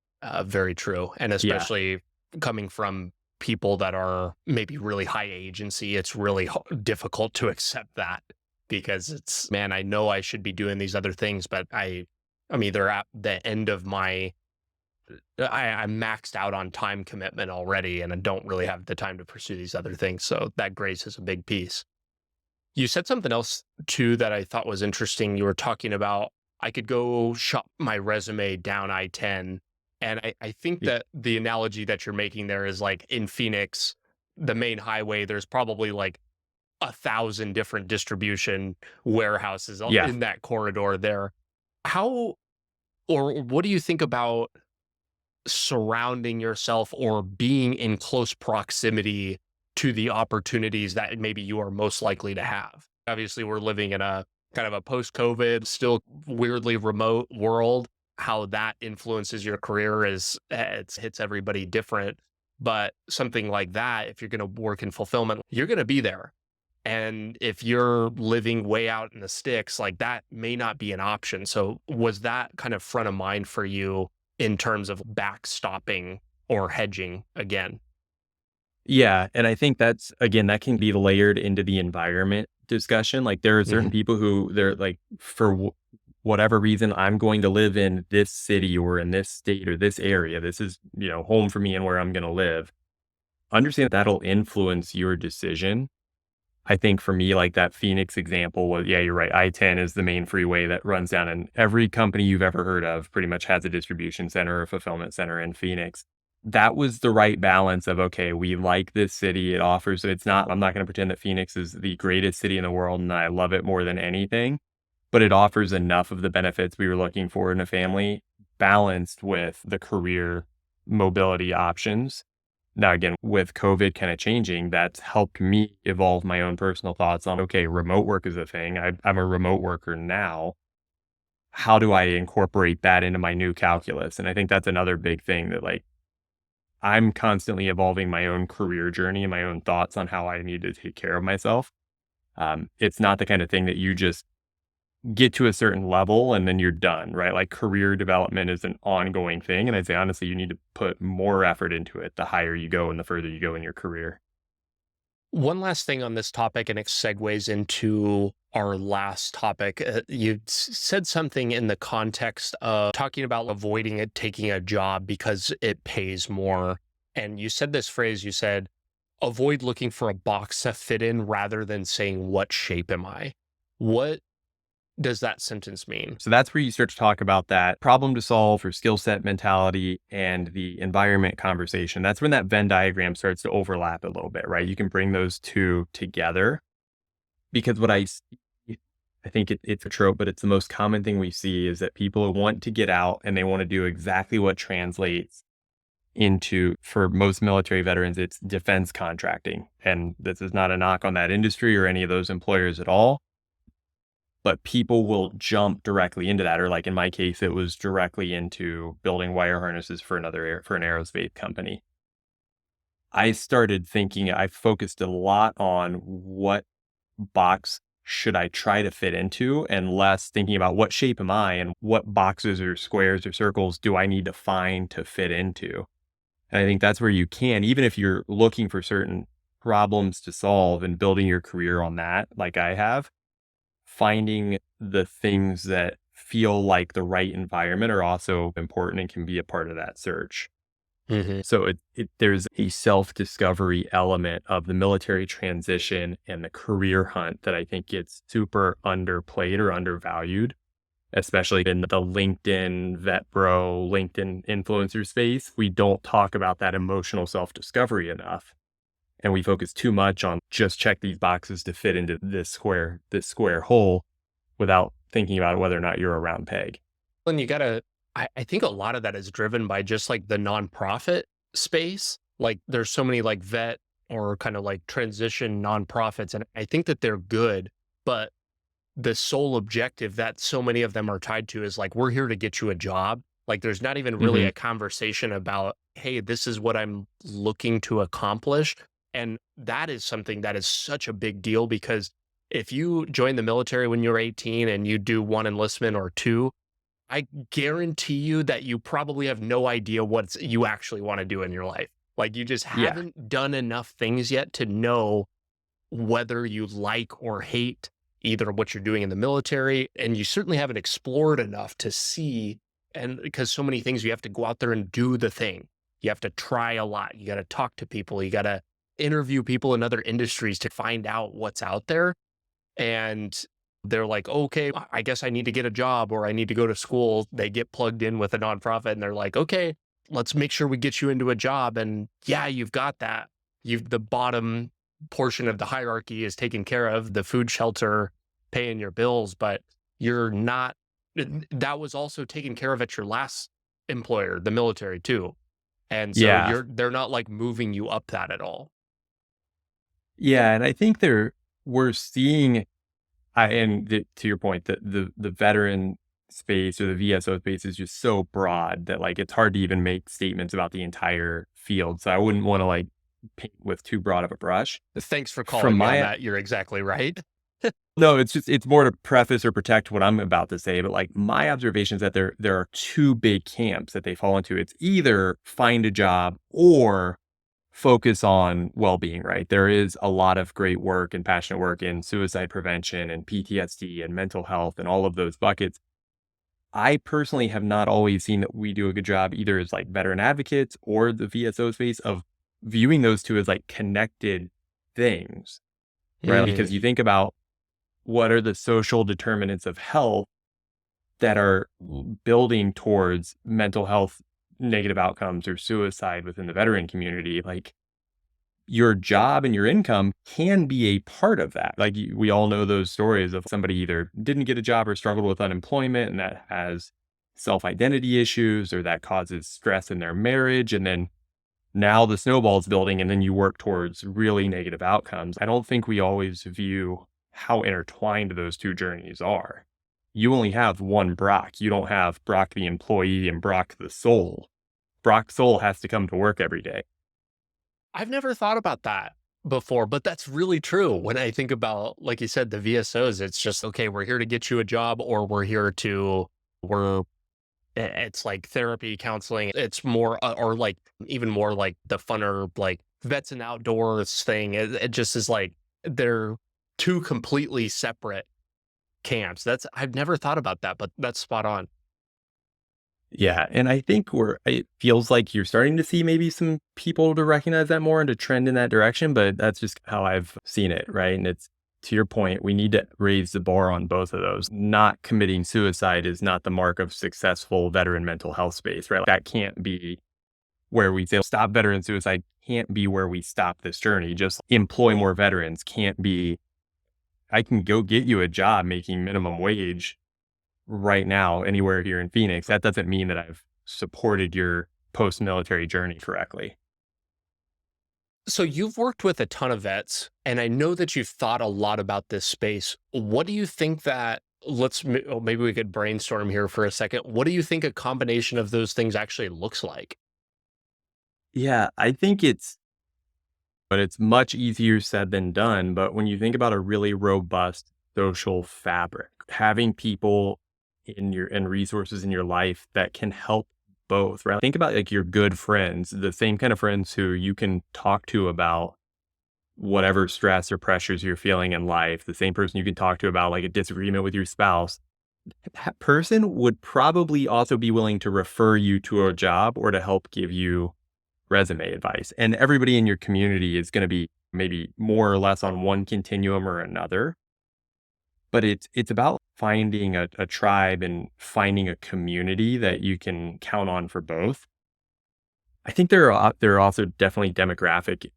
very true. And Yeah. especially coming from people that are maybe really high agency, it's really difficult to accept that because it's, man, I know I should be doing these other things, but I'm either at the end of I'm maxed out on time commitment already, and I don't really have the time to pursue these other things. So that grace is a big piece. You said something else too that I thought was interesting. You were talking about I could go shop my resume down I-10. And I think Y- that the analogy that you're making there is like in Phoenix, the main highway, there's probably like 1,000 different distribution warehouses Yeah. in that corridor there. How or what do you think about surrounding yourself or being in close proximity to the opportunities that maybe you are most likely to have? Obviously, we're living in a kind of a post COVID, still weirdly remote world. How that influences your career is it hits everybody different. But something like that, if you're going to work in fulfillment, you're going to be there. And if you're living way out in the sticks, like that may not be an option. So was that kind of front of mind for you in terms of backstopping or hedging again? Yeah. And I think that's, again, that can be layered into the environment discussion. Like there are certain Mhm. people who they're like, for whatever reason, I'm going to live in this city or in this state or this area. This is, home for me and where I'm going to live. Understand that'll influence your decision. I think for me, like that Phoenix example was, yeah, you're right. I-10 is the main freeway that runs down, and every company you've ever heard of pretty much has a distribution center or fulfillment center in Phoenix. That was the right balance of, okay, we like this city. It offers, it's not, I'm not going to pretend that Phoenix is the greatest city in the world and I love it more than anything, but it offers enough of the benefits we were looking for in a family, balanced with the career mobility options. Now, again, with COVID kind of changing, that's helped me evolve my own personal thoughts on, okay, remote work is a thing. I'm a remote worker now. How do I incorporate that into my new calculus? And I think that's another big thing that, like, I'm constantly evolving my own career journey and my own thoughts on how I need to take care of myself. It's not the kind of thing that you just get to a certain level and then you're done, right? Like career development is an ongoing thing. And I'd say, honestly, you need to put more effort into it the higher you go and the further you go in your career. One last thing on this topic, and it segues into our last topic. You said something in the context of talking about avoiding it, taking a job because it pays more. And you said this phrase, you said, avoid looking for a box to fit in rather than saying, what shape am I? What does that sentence mean? So that's where you start to talk about that problem to solve or skill set mentality and the environment conversation. That's when that Venn diagram starts to overlap a little bit, right? You can bring those two together because what I see, I think it's a trope, but it's the most common thing we see is that people want to get out and they want to do exactly what translates into, for most military veterans, it's defense contracting. And this is not a knock on that industry or any of those employers at all, but people will jump directly into that. Or like in my case, it was directly into building wire harnesses for for an aerospace company. I started thinking, I focused a lot on what box should I try to fit into and less thinking about what shape am I and what boxes or squares or circles do I need to find to fit into. And I think that's where you can, even if you're looking for certain problems to solve and building your career on that, like I have, finding the things that feel like the right environment are also important and can be a part of that search. Hmm. So there's a self-discovery element of the military transition and the career hunt that I think gets super underplayed or undervalued, especially in the LinkedIn vet bro, LinkedIn influencer space. We don't talk about that emotional self-discovery enough. And we focus too much on just check these boxes to fit into this square hole without thinking about whether or not you're a round peg. And you gotta, I think a lot of that is driven by just like the nonprofit space. Like there's so many like vet or kind of like transition nonprofits, and I think that they're good, but the sole objective that so many of them are tied to is like, we're here to get you a job. Like there's not even really Hmm. a conversation about, hey, this is what I'm looking to accomplish. And that is something that is such a big deal because if you join the military when you're 18 and you do one enlistment or two, I guarantee you that you probably have no idea what you actually want to do in your life. Like you just Yeah. haven't done enough things yet to know whether you like or hate either what you're doing in the military. And you certainly haven't explored enough to see. And because so many things, you have to go out there and do the thing. You have to try a lot. You got to talk to people. You got to interview people in other industries to find out what's out there. And they're like, okay, I guess I need to get a job or I need to go to school. They get plugged in with a nonprofit and they're like, okay, let's make sure we get you into a job. And yeah, you've got that. You've the bottom portion of the hierarchy is taken care of, the food, shelter, paying your bills, but you're not, that was also taken care of at your last employer, the military too. And so Yeah. they're not like moving you up that at all. Yeah. And I think we're seeing, to your point, the veteran space or the VSO space is just so broad that like it's hard to even make statements about the entire field. So I wouldn't want to like paint with too broad of a brush. Thanks for From calling me on my that. You're exactly right. No, it's more to preface or protect what I'm about to say, but like my observation is that there are two big camps that they fall into. It's either find a job or focus on well-being, right? There is a lot of great work and passionate work in suicide prevention and PTSD and mental health and all of those buckets. I personally have not always seen that we do a good job either as like veteran advocates or the VSO space of viewing those two as like connected things, right? Because Mm, you think about what are the social determinants of health that are building towards mental health negative outcomes or suicide within the veteran community. Like your job and your income can be a part of that. Like we all know those stories of somebody either didn't get a job or struggled with unemployment and that has self-identity issues or that causes stress in their marriage. And then now the snowball's building and then you work towards really negative outcomes. I don't think we always view how intertwined those two journeys are. You only have one Brock. You don't have Brock the employee and Brock the soul. Brock's soul has to come to work every day. I've never thought about that before, but that's really true. When I think about, like you said, the VSOs, it's just, okay, we're here to get you a job, or we're it's like therapy, counseling. It's more, or like even more like the funner, like vets and outdoors thing. It just is like they're two completely separate camps. I've never thought about that, but that's spot on. Yeah, and I think it feels like you're starting to see maybe some people to recognize that more and to trend in that direction, but that's just how I've seen it, right? And it's to your point, we need to raise the bar on both of those. Not committing suicide is not the mark of successful veteran mental health space, right? That can't be where we say stop veteran suicide, can't be where we stop this journey. Just employ more veterans can't be, I can go get you a job making minimum wage right now anywhere here in Phoenix. That doesn't mean that I've supported your post-military journey correctly. So you've worked with a ton of vets, and I know that you've thought a lot about this space. What do you think that maybe we could brainstorm here for a second. What do you think a combination of those things actually looks like? Yeah, I think it's much easier said than done. But when you think about a really robust social fabric, having people and resources in your life that can help both, right? Think about like your good friends, the same kind of friends who you can talk to about whatever stress or pressures you're feeling in life, the same person you can talk to about like a disagreement with your spouse. That person would probably also be willing to refer you to a job or to help give you resume advice. And everybody in your community is going to be maybe more or less on one continuum or another. But it's about finding a tribe and finding a community that you can count on for both. I think there are also definitely demographic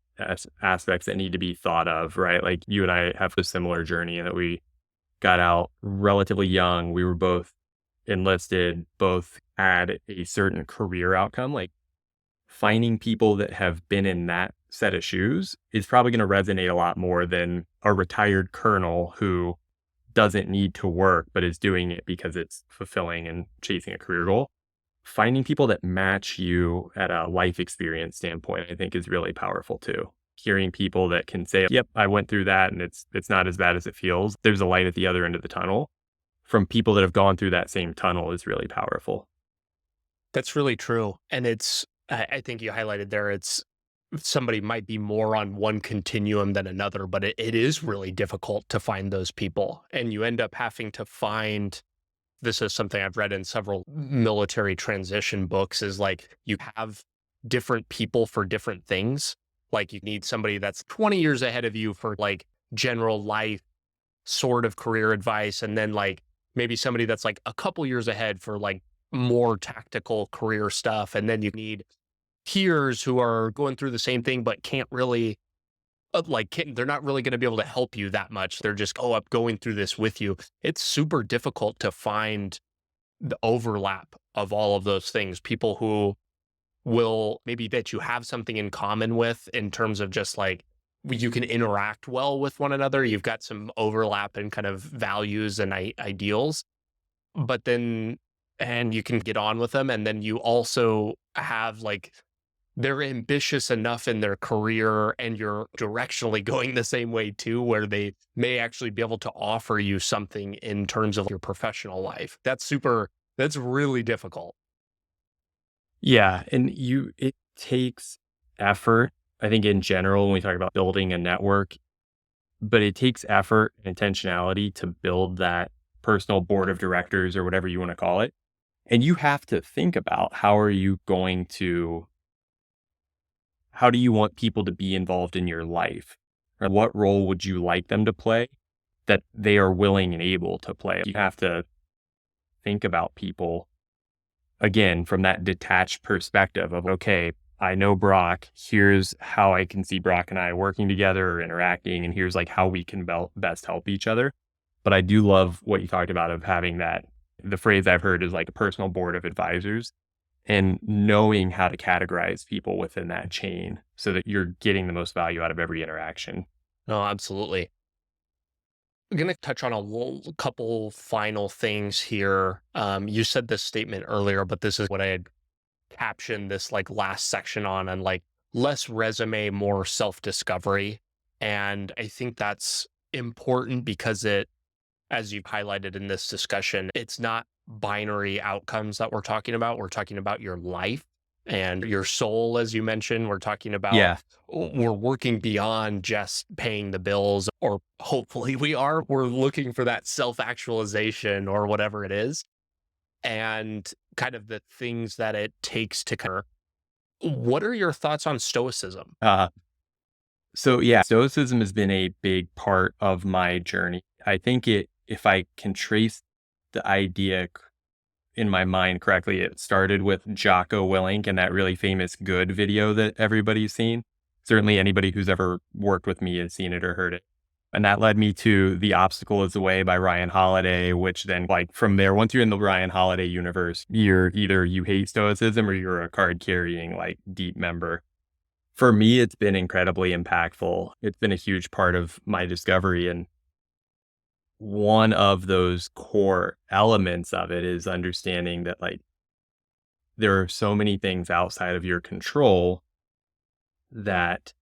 aspects that need to be thought of, right? Like you and I have a similar journey in that we got out relatively young. We were both enlisted, both had a certain career outcome. Like finding people that have been in that set of shoes is probably going to resonate a lot more than a retired colonel who doesn't need to work, but is doing it because it's fulfilling and chasing a career goal. Finding people that match you at a life experience standpoint, I think is really powerful too. Hearing people that can say, yep, I went through that and it's not as bad as it feels. There's a light at the other end of the tunnel from people that have gone through that same tunnel is really powerful. That's really true. And I think you highlighted there, it's somebody might be more on one continuum than another, but it is really difficult to find those people. And you end up having to find, this is something I've read in several military transition books, is like you have different people for different things. Like you need somebody that's 20 years ahead of you for like general life sort of career advice. And then like maybe somebody that's like a couple years ahead for like more tactical career stuff. And then you need peers who are going through the same thing, but can't really they're not really going to be able to help you that much. They're just, oh, I'm going through this with you. It's super difficult to find the overlap of all of those things. People who will maybe that you have something in common with in terms of just like you can interact well with one another. You've got some overlap in kind of values and ideals, but then, and you can get on with them. And then you also have like, they're ambitious enough in their career and you're directionally going the same way too, where they may actually be able to offer you something in terms of your professional life. That's really difficult. Yeah. It takes effort. I think in general, when we talk about building a network, but it takes effort and intentionality to build that personal board of directors or whatever you want to call it. And you have to think about how do you want people to be involved in your life? Or what role would you like them to play that they are willing and able to play? You have to think about people again from that detached perspective of, okay, I know Brock. Here's how I can see Brock and I working together or interacting. And here's like how we can best help each other. But I do love what you talked about of having that. The phrase I've heard is like a personal board of advisors and knowing how to categorize people within that chain so that you're getting the most value out of every interaction. No, absolutely. I'm going to touch on couple final things here. You said this statement earlier, but this is what I had caption this like last section on like less resume, more self-discovery. And I think that's important because it, as you've highlighted in this discussion, it's not binary outcomes that we're talking about. We're talking about your life and your soul, as you mentioned. We're talking about, Yeah. we're working beyond just paying the bills, or hopefully we are. We're looking for that self actualization or whatever it is, and kind of the things that it takes to kind of. What are your thoughts on stoicism? Uh, so yeah, stoicism has been a big part of my journey. I think if I can trace the idea in my mind correctly, it started with Jocko Willink and that really famous Good video that everybody's seen. Certainly anybody who's ever worked with me has seen it or heard it. And that led me to The Obstacle is the Way by Ryan Holiday, which then like from there, once you're in the Ryan Holiday universe, you're either you hate stoicism or you're a card carrying like deep member. For me, it's been incredibly impactful. It's been a huge part of my discovery. And one of those core elements of it is understanding that like there are so many things outside of your control that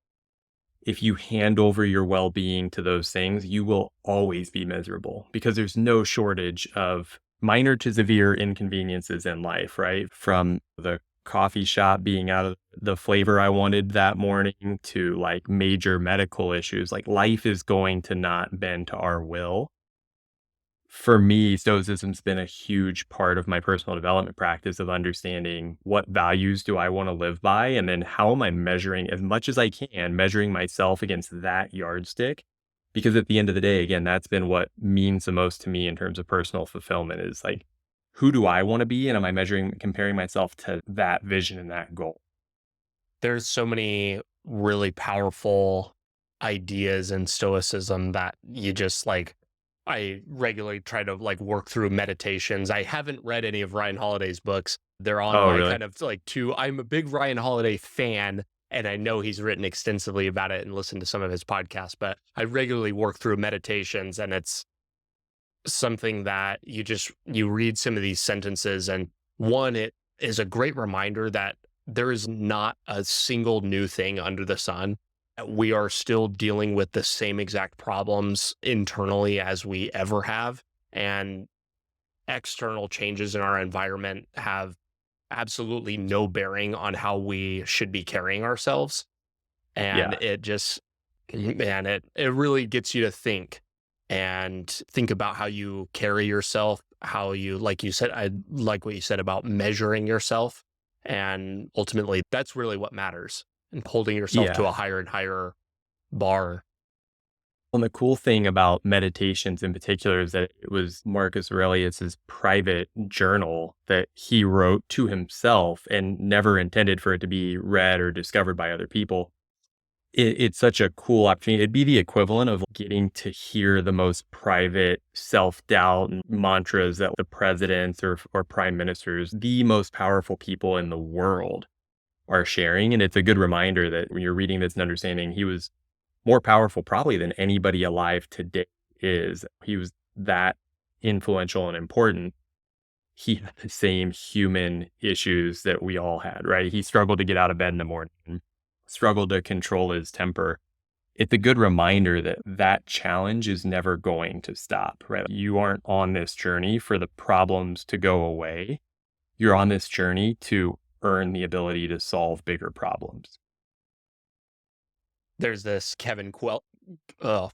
if you hand over your well-being to those things, you will always be miserable because there's no shortage of minor to severe inconveniences in life, right? From the coffee shop being out of the flavor I wanted that morning to like major medical issues. Like life is going to not bend to our will. For me, stoicism's been a huge part of my personal development practice of understanding what values do I want to live by, and then how am I measuring as much as I can, measuring myself against that yardstick. Because at the end of the day, again, that's been what means the most to me in terms of personal fulfillment is like, who do I want to be? And am I measuring, comparing myself to that vision and that goal? There's so many really powerful ideas in stoicism that you just like, I regularly try to like work through meditations. I haven't read any of Ryan Holiday's books. They're on Oh, my really? kind of like two. I'm a big Ryan Holiday fan, and I know he's written extensively about it and listened to some of his podcasts, but I regularly work through meditations, and it's something that you read some of these sentences, and one, it is a great reminder that there is not a single new thing under the sun. We are still dealing with the same exact problems internally as we ever have, and external changes in our environment have absolutely no bearing on how we should be carrying ourselves. And Yeah. it just, man, it really gets you to think about how you carry yourself, how you, like you said, I like what you said about measuring yourself. And ultimately, that's really what matters, and holding yourself to Yeah. a higher and higher bar. And the cool thing about meditations in particular is that it was Marcus Aurelius's private journal that he wrote to himself and never intended for it to be read or discovered by other people. It's such a cool opportunity. It'd be the equivalent of getting to hear the most private self-doubt and mantras that the presidents or prime ministers, the most powerful people in the world, are sharing. And it's a good reminder that when you're reading this and understanding he was more powerful probably than anybody alive today is. He was that influential and important. He had the same human issues that we all had, right? He struggled to get out of bed in the morning, struggled to control his temper. It's a good reminder that that challenge is never going to stop, right? You aren't on this journey for the problems to go away. You're on this journey to earn the ability to solve bigger problems. There's this uh,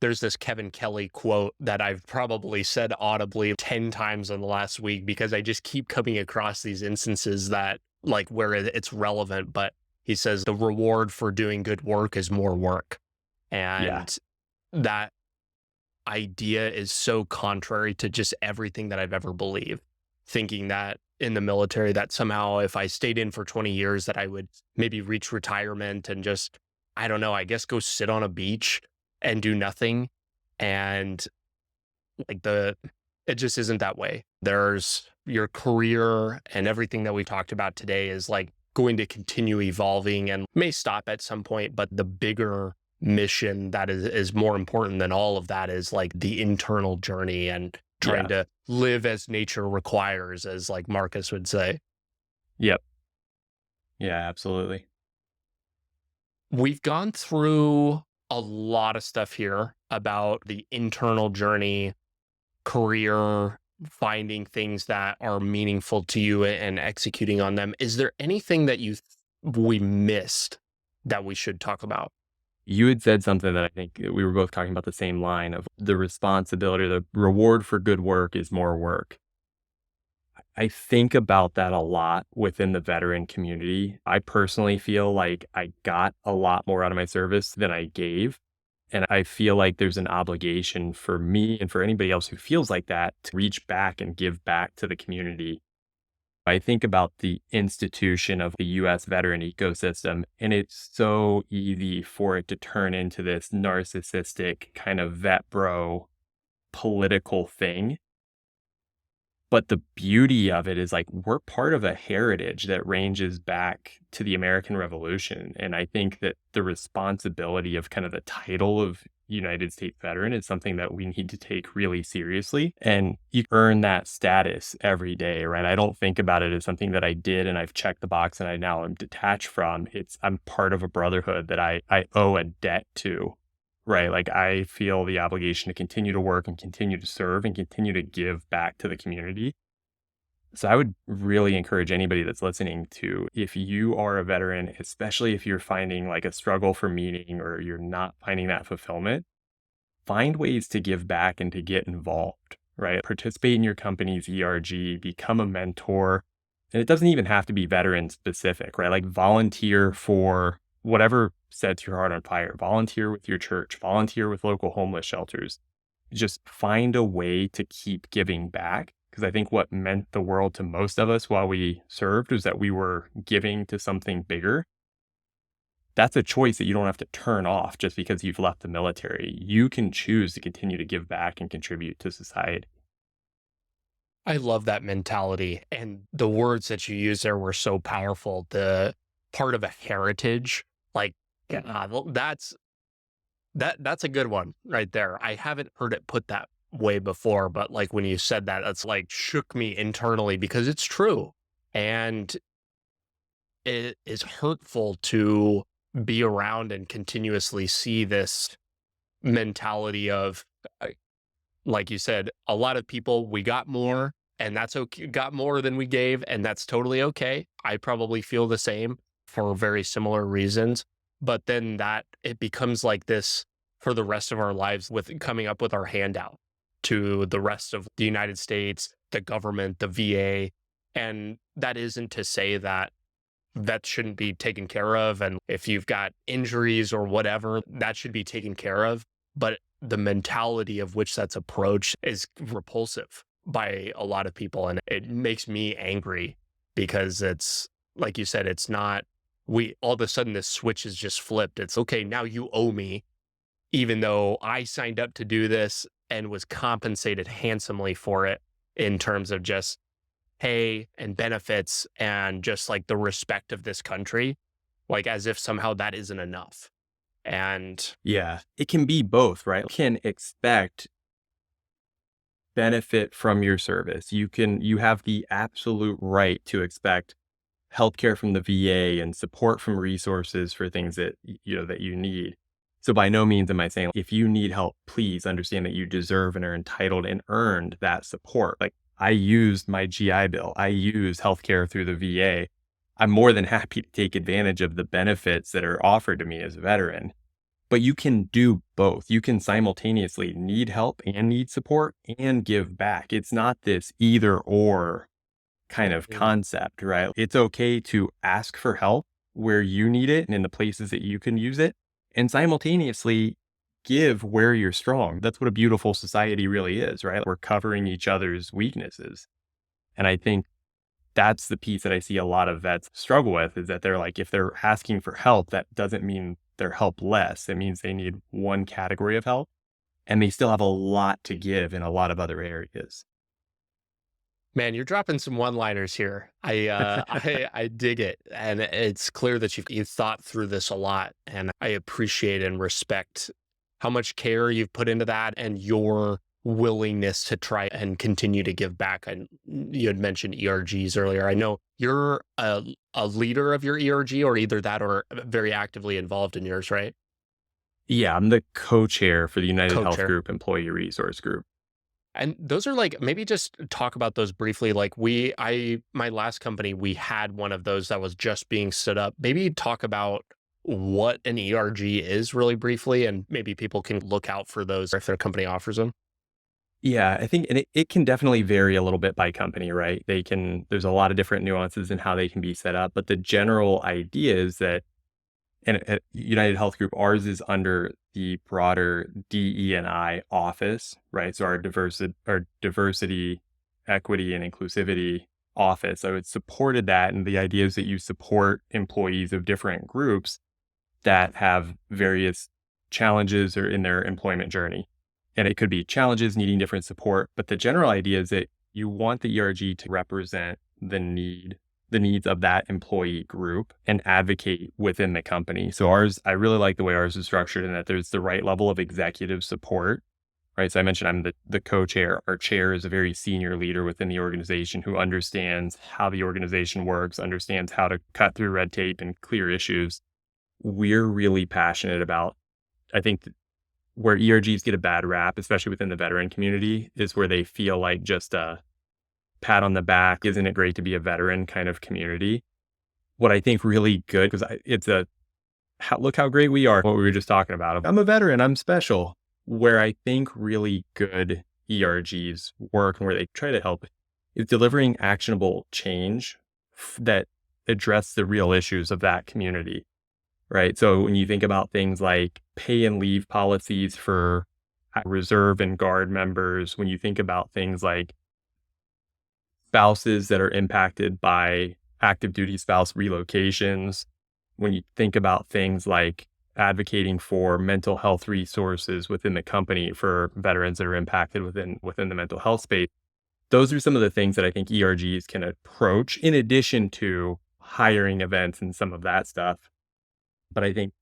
there's this Kevin Kelly quote that I've probably said audibly 10 times in the last week because I just keep coming across these instances that like where it's relevant, but he says the reward for doing good work is more work. Yeah. And that idea is so contrary to just everything that I've ever believed. Thinking that in the military, that somehow if I stayed in for 20 years, that I would maybe reach retirement and just, I don't know, I guess go sit on a beach and do nothing. And like it just isn't that way. There's your career, and everything that we talked about today is like going to continue evolving and may stop at some point, but the bigger mission that is more important than all of that is like the internal journey and trying Yeah. to live as nature requires, as like Marcus would say. Yep. Yeah, absolutely. We've gone through a lot of stuff here about the internal journey, career, finding things that are meaningful to you and executing on them. Is there anything that we missed that we should talk about? You had said something that I think we were both talking about the same line of the responsibility, the reward for good work is more work. I think about that a lot within the veteran community. I personally feel like I got a lot more out of my service than I gave. And I feel like there's an obligation for me and for anybody else who feels like that to reach back and give back to the community. I think about the institution of the US veteran ecosystem, and it's so easy for it to turn into this narcissistic kind of vet bro political thing. But the beauty of it is like we're part of a heritage that ranges back to the American Revolution. And I think that the responsibility of kind of the title of United States veteran is something that we need to take really seriously. And you earn that status every day, right? I don't think about it as something that I did and I've checked the box and I now am detached from. I'm part of a brotherhood that I owe a debt to. Right. Like I feel the obligation to continue to work and continue to serve and continue to give back to the community. So I would really encourage anybody that's listening to, if you are a veteran, especially if you're finding like a struggle for meaning or you're not finding that fulfillment, find ways to give back and to get involved, right? Participate in your company's ERG, become a mentor. And it doesn't even have to be veteran specific, right? Like volunteer for whatever sets your heart on fire. Volunteer with your church, volunteer with local homeless shelters. Just find a way to keep giving back. Because I think what meant the world to most of us while we served was that we were giving to something bigger. That's a choice that you don't have to turn off just because you've left the military. You can choose to continue to give back and contribute to society. I love that mentality. And the words that you used there were so powerful. The part of a heritage, like, yeah, well, that's a good one right there. I haven't heard it put that way before, but like when you said that, it's like shook me internally because it's true. And it is hurtful to be around and continuously see this mentality of, uh, like you said, a lot of people, we got more and that's okay, got more than we gave, and that's totally okay. I probably feel the same for very similar reasons. But then that it becomes like this for the rest of our lives with coming up with our handout to the rest of the United States, the government, the VA. And that isn't to say that that shouldn't be taken care of. And if you've got injuries or whatever, that should be taken care of. But the mentality of which that's approached is repulsive by a lot of people. And it makes me angry because it's like you said, it's not, we all of a sudden this switch is just flipped. It's okay, now you owe me, even though I signed up to do this and was compensated handsomely for it in terms of just pay and benefits and just like the respect of this country, like as if somehow that isn't enough. And Yeah, it can be both, right? You can expect benefit from your service. You have the absolute right to expect healthcare from the VA and support from resources for things that that you need. So by no means am I saying if you need help, please understand that you deserve and are entitled and earned that support. Like I used my GI Bill, I used healthcare through the VA. I'm more than happy to take advantage of the benefits that are offered to me as a veteran. But you can do both. You can simultaneously need help and need support and give back. It's not this either or kind of Mhm. concept, right? It's okay to ask for help where you need it and in the places that you can use it, and simultaneously give where you're strong. That's what a beautiful society really is, right? We're covering each other's weaknesses. And I think that's the piece that I see a lot of vets struggle with is that they're like, if they're asking for help, that doesn't mean they're helpless. It means they need one category of help and they still have a lot to give in a lot of other areas. Man, you're dropping some one-liners here. I dig it, and it's clear that you've thought through this a lot, and I appreciate and respect how much care you've put into that and your willingness to try and continue to give back. And you had mentioned ERGs earlier. I know you're a leader of your ERG, or either that or very actively involved in yours, right? Yeah, I'm the co-chair for the United Health Co-chair. Group Employee Resource Group. And those are like, maybe just talk about those briefly. Like my last company, we had one of those that was just being stood up. Maybe talk about what an ERG is really briefly, and maybe people can look out for those if their company offers them. Yeah, I think, and it can definitely vary a little bit by company, right? There's a lot of different nuances in how they can be set up, but the general idea is that, and at United Health Group, ours is under the broader DE&I office, right? So our diversity, equity, and inclusivity office. So it supported that. And the idea is that you support employees of different groups that have various challenges or in their employment journey. And it could be challenges needing different support. But the general idea is that you want the ERG to represent the needs of that employee group and advocate within the company. So I really like the way ours is structured, in that there's the right level of executive support, right? So I mentioned I'm the co-chair. Our chair is a very senior leader within the organization who understands how the organization works, understands how to cut through red tape and clear issues. We're really passionate about, I think, where ERGs get a bad rap, especially within the veteran community, is where they feel like just a pat on the back, isn't it great to be a veteran kind of community. What I think really good, because look how great we are, what we were just talking about. I'm a veteran, I'm special. Where I think really good ERGs work and where they try to help is delivering actionable change that address the real issues of that community, right? So when you think about things like pay and leave policies for reserve and guard members, when you think about things like spouses that are impacted by active duty spouse relocations, when you think about things like advocating for mental health resources within the company for veterans that are impacted within the mental health space, those are some of the things that I think ERGs can approach, in addition to hiring events and some of that stuff. But I think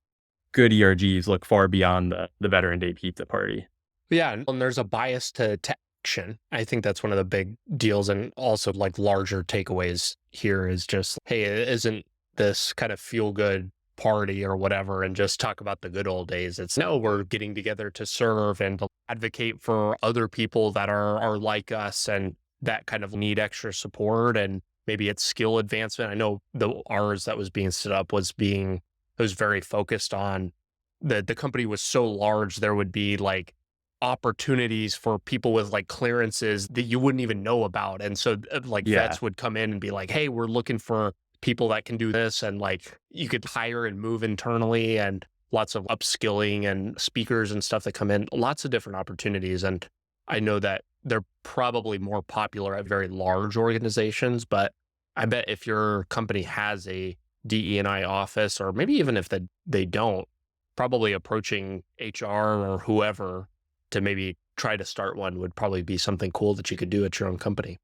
good ERGs look far beyond the Veteran Day pizza party. Yeah, and there's a bias to action. I think that's one of the big deals, and also like larger takeaways here is just, hey, isn't this kind of feel good party or whatever, and just talk about the good old days. It's no, we're getting together to serve and to advocate for other people that are like us and that kind of need extra support, and maybe it's skill advancement. I know ours that was being set up it was very focused on the company was so large, there would be like opportunities for people with like clearances that you wouldn't even know about. And so like Yeah. vets would come in and be like, hey, we're looking for people that can do this. And like you could hire and move internally, and lots of upskilling and speakers and stuff that come in, lots of different opportunities. And I know that they're probably more popular at very large organizations, but I bet if your company has a DE&I office, or maybe even if they don't, probably approaching HR or whoever to maybe try to start one would probably be something cool that you could do at your own company.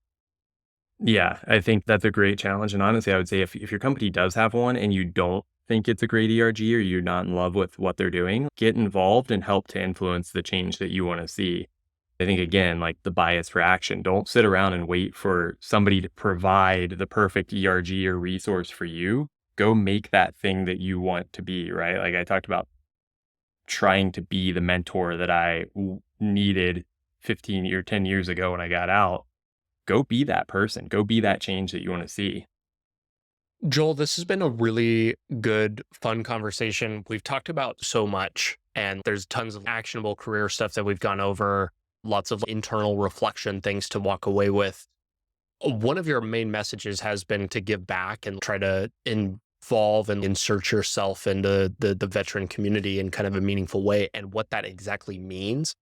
Yeah, I think that's a great challenge. And honestly, I would say if your company does have one and you don't think it's a great ERG, or you're not in love with what they're doing, get involved and help to influence the change that you want to see. I think, again, like the bias for action, don't sit around and wait for somebody to provide the perfect ERG or resource for you. Go make that thing that you want to be, right? Like I talked about trying to be the mentor that I needed 15 or 10 years ago when I got out. Go be that person. Go be that change that you want to see. Joel, this has been a really good, fun conversation. We've talked about so much, and there's tons of actionable career stuff that we've gone over, lots of internal reflection things to walk away with. One of your main messages has been to give back and try to involve and insert yourself into the veteran community in kind of a meaningful way, and what that exactly means.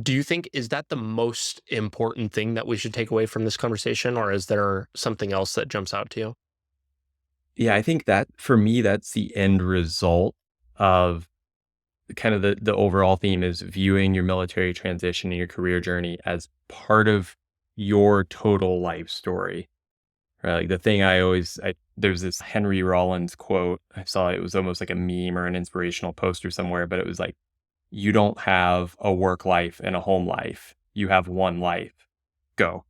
Do you think, is that the most important thing that we should take away from this conversation, or is there something else that jumps out to you? Yeah, I think that for me, that's the end result of kind of the overall theme, is viewing your military transition and your career journey as part of your total life story. Right? Like the thing there's this Henry Rollins quote. I saw it was almost like a meme or an inspirational poster somewhere, but it was like, you don't have a work life and a home life. You have one life. Go.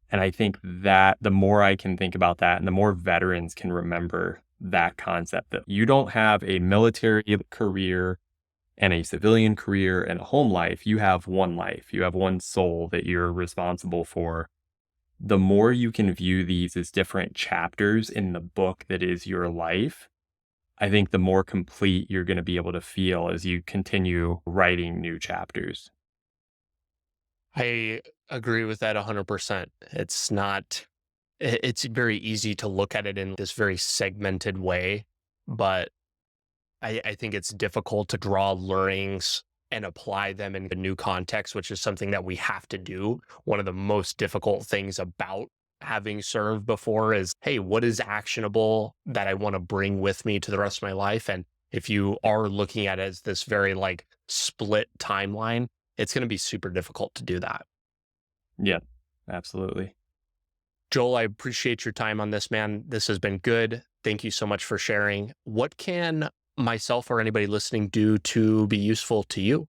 And I think that the more I can think about that and the more veterans can remember that concept that you don't have a military career and a civilian career and a home life. You have one life. You have one soul that you're responsible for. The more you can view these as different chapters in the book that is your life, I think the more complete you're going to be able to feel as you continue writing new chapters. I agree with that 100%. It's not, it's very easy to look at it in this very segmented way, but I think it's difficult to draw learnings and apply them in a new context, which is something that we have to do. One of the most difficult things about having served before is, hey, what is actionable that I want to bring with me to the rest of my life? And if you are looking at it as this very like split timeline, it's going to be super difficult to do that. Yeah, absolutely. Joel, I appreciate your time on this, man. This has been good. Thank you so much for sharing. What can myself or anybody listening do to be useful to you?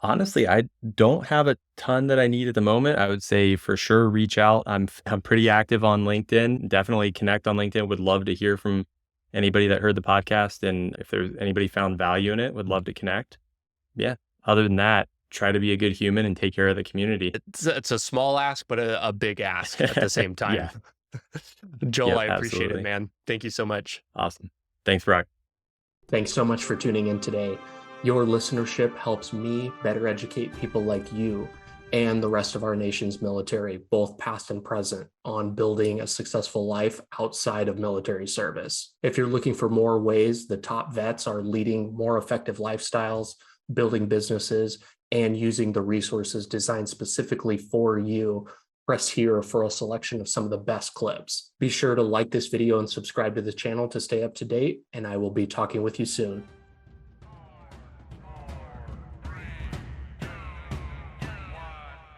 Honestly, I don't have a ton that I need at the moment. I would say for sure reach out. I'm pretty active on LinkedIn. Definitely connect on LinkedIn. Would love to hear from anybody that heard the podcast, and if there's anybody found value in it, would love to connect. Yeah. Other than that, try to be a good human and take care of the community. It's a small ask, but a big ask at the same time. Yeah. Joel, Yep. I appreciate it, Absolutely. man. Thank you so much. Awesome. Thanks, Brock. Thanks so much for tuning in today. Your listenership helps me better educate people like you and the rest of our nation's military, both past and present, on building a successful life outside of military service. If you're looking for more ways the top vets are leading more effective lifestyles, building businesses, and using the resources designed specifically for you, press here for a selection of some of the best clips. Be sure to like this video and subscribe to the channel to stay up to date, and I will be talking with you soon.